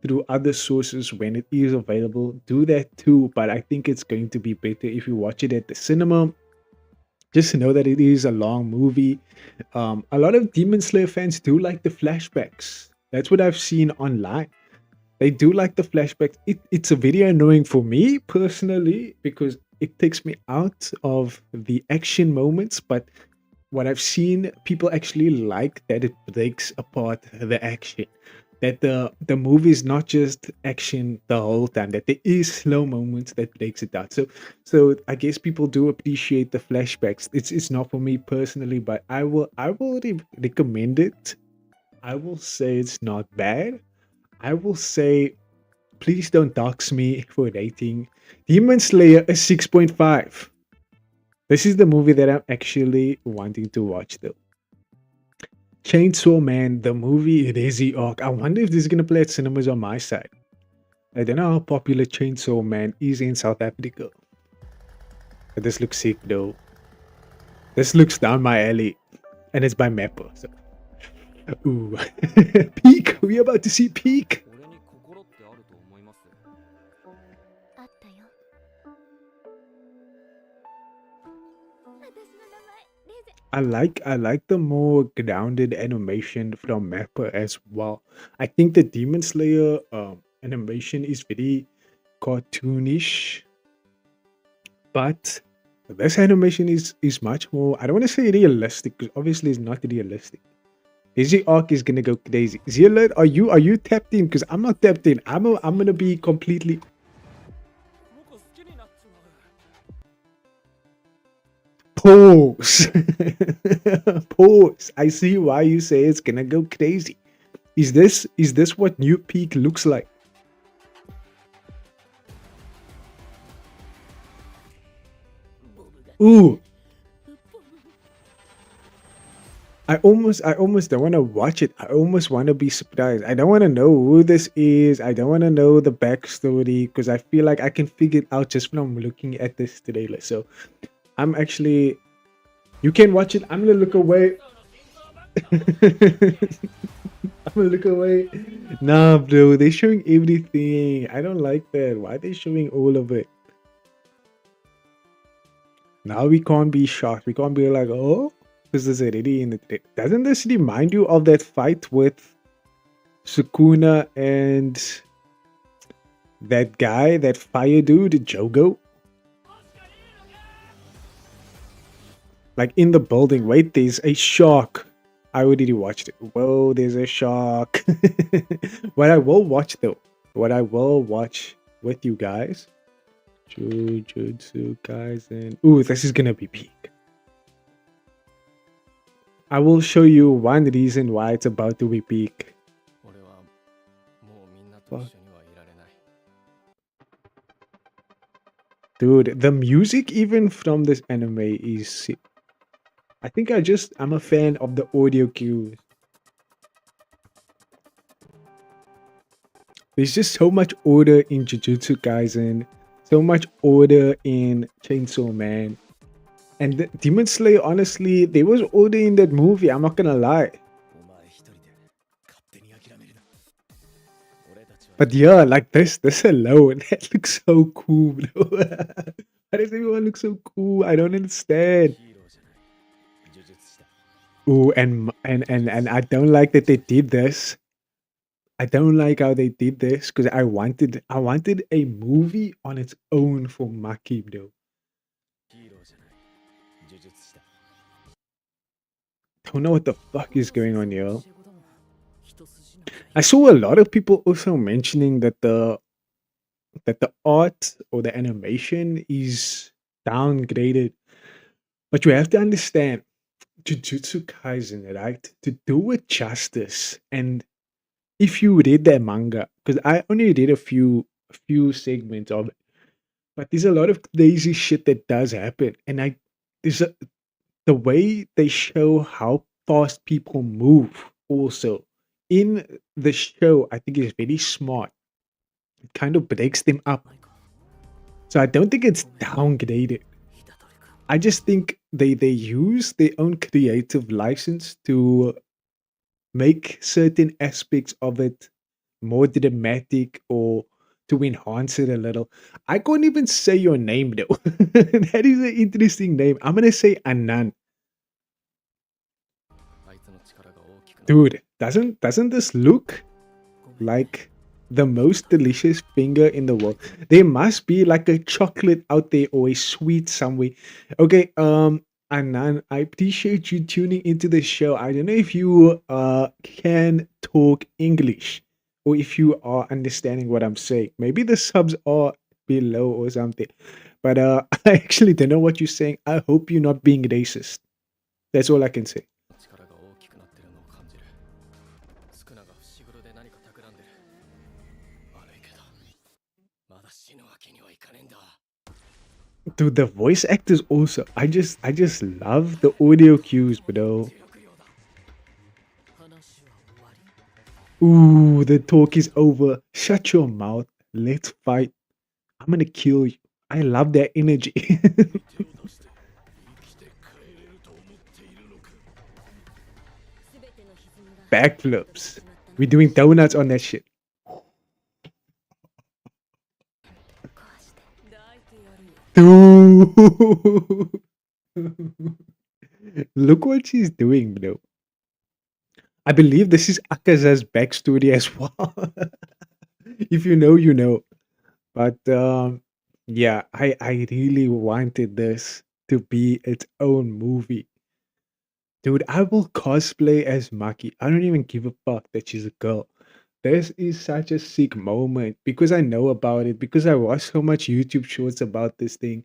through other sources when it is available, do that too. But I think it's going to be better if you watch it at the cinema. Just know that it is a long movie. A lot of Demon Slayer fans do like the flashbacks. That's what I've seen online. They do like the flashbacks. It's a very annoying for me personally because it takes me out of the action moments. But what I've seen, people actually like that it breaks apart the action. That the movie is not just action the whole time. That there is slow moments that breaks it down. So I guess people do appreciate the flashbacks. It's not for me personally, but I will recommend it. I will say it's not bad. I will say please don't dox me for rating Demon Slayer a 6.5. This is the movie that I'm actually wanting to watch though. Chainsaw Man, the movie Rezi Arc. I wonder if this is gonna play at cinemas on my side. I don't know how popular Chainsaw Man is in South Africa. But this looks sick though. This looks down my alley. And it's by Mappa. So. Ooh. Peak! We're about to see Peak! 俺に心ってあると思います。あったよ。私の名前レゼ。I like the more grounded animation from Mappa as well. I think the Demon Slayer animation is very cartoonish, but this animation is much more. I don't want to say realistic because obviously it's not realistic. Dizzy Arc is gonna go crazy. Zealot, are you tapped in? Because I'm not tapped in. I'm gonna be completely 僕好きになっちまう。 pause. Pause. I see why you say it's gonna go crazy. Is this what New Peak looks like? Ooh. I almost don't want to watch it. I almost want to be surprised. I don't want to know who this is. I don't want to know the backstory because I feel like I can figure it out just from looking at this trailer. So I'm actually. You can watch it. I'm gonna look away. I'm gonna look away. Nah, bro. They're showing everything. I don't like that. Why are they showing all of it? Now we can't be shocked. We can't be like, oh. Because there's already in the doesn't this remind you of that fight with Sukuna and that guy, that fire dude, Jogo? Like in the building, wait, there's a shark. I already watched it. Whoa, there's a shark. What I will watch though, what I will watch with you guys, Jujutsu Kaisen. Ooh, this is gonna be peak. I will show you one reason why it's about to be peak. 俺はもうみんなと一緒にはいられない。 Dude, the music even from this anime is sick. I think I'm a fan of the audio cues. There's just so much order in Jujutsu Kaisen, so much order in Chainsaw Man. And Demon Slayer, honestly, there was order in that movie, I'm not gonna lie. お前一人で勝手に諦めるな。俺たちは But yeah, like this alone, that looks so cool, bro. Why does everyone look so cool? I don't understand. ヒーローじゃない。呪術師だ。 Ooh, and I don't like that they did this. I don't like how they did this because I wanted a movie on its own for Maki, though. ヒーローじゃない。呪術師だ。don't know what the fuck is going on here. I saw a lot of people also mentioning that the art or the animation is downgraded. But you have to understand, Jujutsu Kaisen, right? To do it justice, and if you read that manga, because I only read a few segments of it, but there's a lot of crazy shit that does happen, and there's the way they show how fast people move also in the show, I think is very smart. It kind of breaks them up. So I don't think it's downgraded. I just think they use their own creative license to make certain aspects of it more dramatic or to enhance it a little. I can't even say your name though. That is an interesting name. I'm gonna say Anan. Dude, doesn't this look like the most delicious finger in the world? There must be like a chocolate out there or a sweet somewhere. Okay, Anan, I appreciate you tuning into the show. I don't know if you can talk English or if you are understanding what I'm saying. Maybe the subs are below or something. But I actually don't know what you're saying. I hope you're not being racist. That's all I can say. Dude, the voice actors also. I just love the audio cues, bro. Ooh, the talk is over. Shut your mouth. Let's fight. I'm gonna kill you. I love that energy. Backflips. We're doing donuts on that shit. Dude. Look what she's doing, bro. I believe this is Akaza's backstory as well. If you know, you know. But yeah, I really wanted this to be its own movie. Dude, I will cosplay as Maki. I don't even give a fuck that she's a girl. This is such a sick moment because I know about it, because I watched so much YouTube shorts about this thing.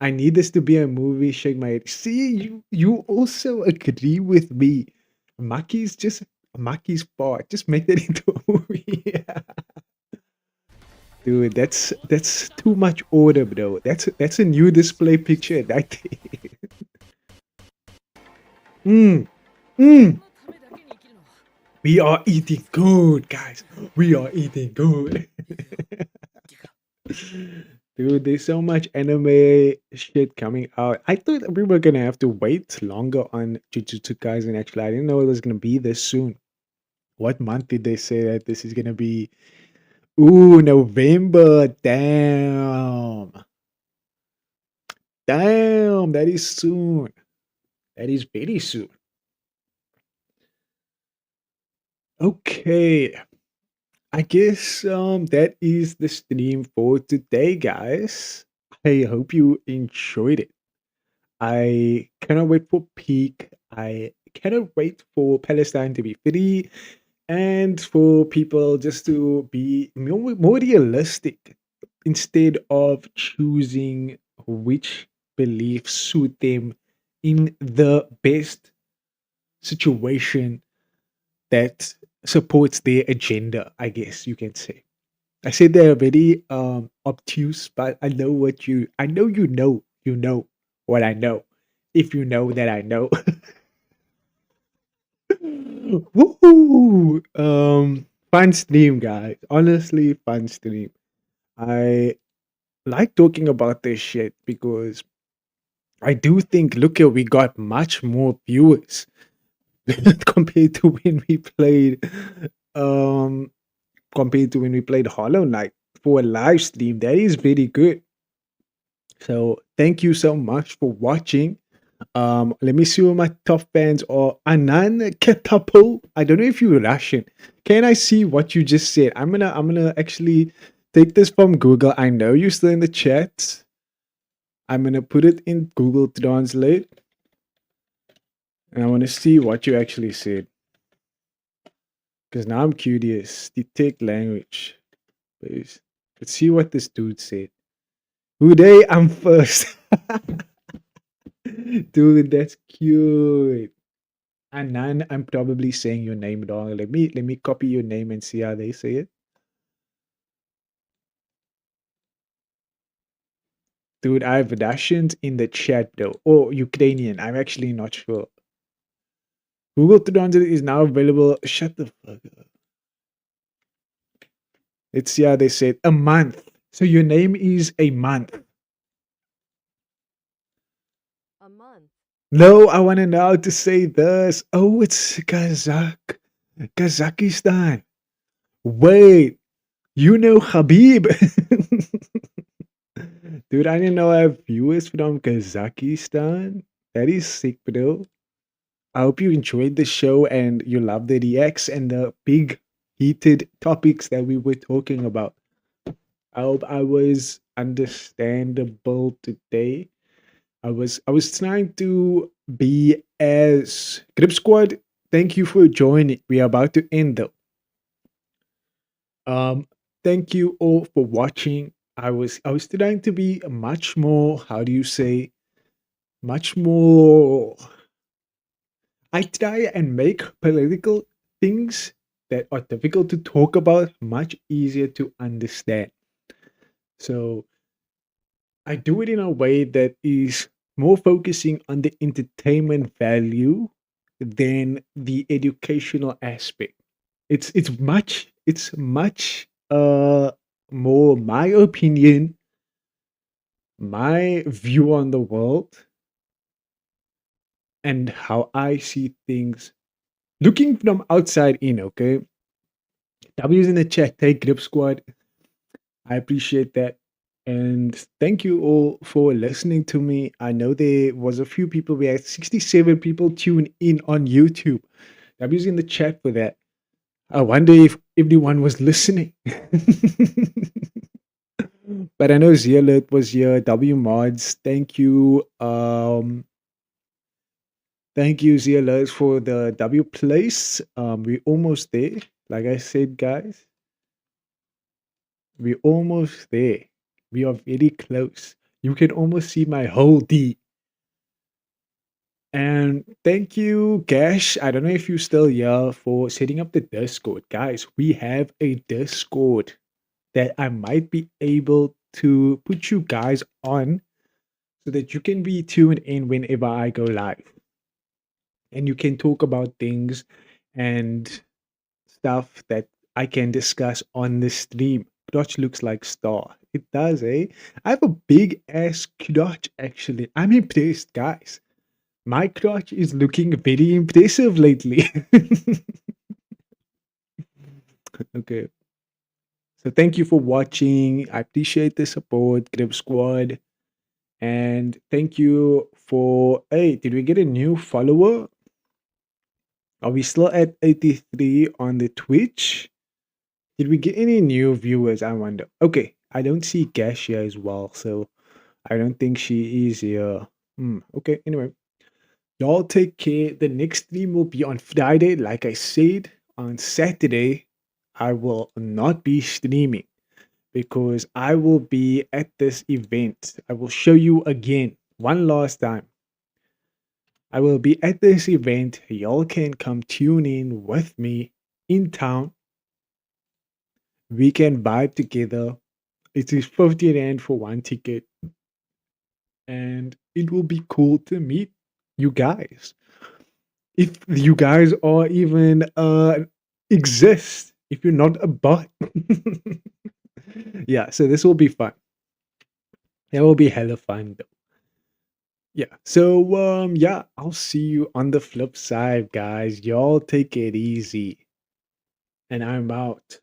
I need this to be a movie. Shake my head. See, you also agree with me. Maki's just Maki's part. Just make that into a movie. Dude, that's too much order, bro. That's a new display picture. That mm, mm. We are eating good, guys. We are eating good. Dude, there's so much anime shit coming out. I thought we were gonna have to wait longer on Jujutsu Kaisen. Actually, I didn't know it was gonna be this soon. What month did they say that this is gonna be? Ooh, November. Damn. Damn, that is soon. That is very soon. Okay. I guess that is the stream for today, guys. I hope you enjoyed it. I cannot wait for peak. I cannot wait for Palestine to be free and for people just to be more realistic instead of choosing which beliefs suit them in the best situation that supports their agenda, I guess you can say. I said they're very obtuse, but I know you know what I know. If you know that I know. Woohoo! Fun stream, guys. Honestly, fun stream. I like talking about this shit because I do think, look here, we got much more viewers compared to when we played Hollow Knight for a live stream. That is very good. So thank you so much for watching. Let me see who my top fans are. Anan Ketapo. I don't know if you're Russian. Can I see what you just said? I'm gonna actually take this from Google. I know you're still in the chat. I'm gonna put it in Google Translate. And I want to see what you actually said. Because now I'm curious. Detect language. Please. Let's see what this dude said. Uday, I'm first. Dude, that's cute. Anan, I'm probably saying your name wrong. Let me copy your name and see how they say it. Dude, I have Russians in the chat though. Or Ukrainian. I'm actually not sure. Google Translate is now available. Shut the fuck up. Let's see how they say it. A month. So your name is a month. A month. No, I want to know how to say this. Oh, it's Kazakhstan. Wait, you know Habib. Dude, I didn't know I have viewers from Kazakhstan. That is sick, bro. I hope you enjoyed the show and you love the reacts and the big heated topics that we were talking about. I hope I was understandable today. I was trying to be as Grip Squad. Thank you for joining. We are about to end though. Thank you all for watching. I was trying to be much more, how do you say, much more. I try and make political things that are difficult to talk about much easier to understand. So I do it in a way that is more focusing on the entertainment value than the educational aspect. It's much more my opinion, my view on the world, and how I see things looking from outside in, okay? W's in the chat, take Grip Squad. I appreciate that. And thank you all for listening to me. I know there was a few people, we had 67 people tune in on YouTube. W's in the chat for that. I wonder if everyone was listening. But I know Z Alert was here. W Mods, thank you. Thank you, Z Alert, for the W place. We're almost there. Like I said, guys, we're almost there. We are very close. You can almost see my whole D. And thank you, Gash. I don't know if you're still here for setting up the Discord. Guys, we have a Discord that I might be able to put you guys on so that you can be tuned in whenever I go live. And you can talk about things and stuff that I can discuss on the stream. Crotch looks like star. It does, eh? I have a big ass crotch actually. I'm impressed, guys. My crotch is looking very impressive lately. Okay. So thank you for watching. I appreciate the support, Grip Squad. And thank you for. Hey, did we get a new follower? Are we still at 83 on the Twitch? Did we get any new viewers? I wonder. Okay, I don't see Gash here as well, so I don't think she is here. Okay, anyway. Y'all take care. The next stream will be on Friday. Like I said, on Saturday, I will not be streaming because I will be at this event. I will show you again, one last time. I will be at this event. Y'all can come tune in with me in town. We can vibe together. It is 50 Rand for one ticket. And it will be cool to meet you guys. If you guys are even exist, if you're not a bot. Yeah, so this will be fun. It will be hella fun though. Yeah, so yeah, I'll see you on the flip side, guys. Y'all take it easy. And I'm out.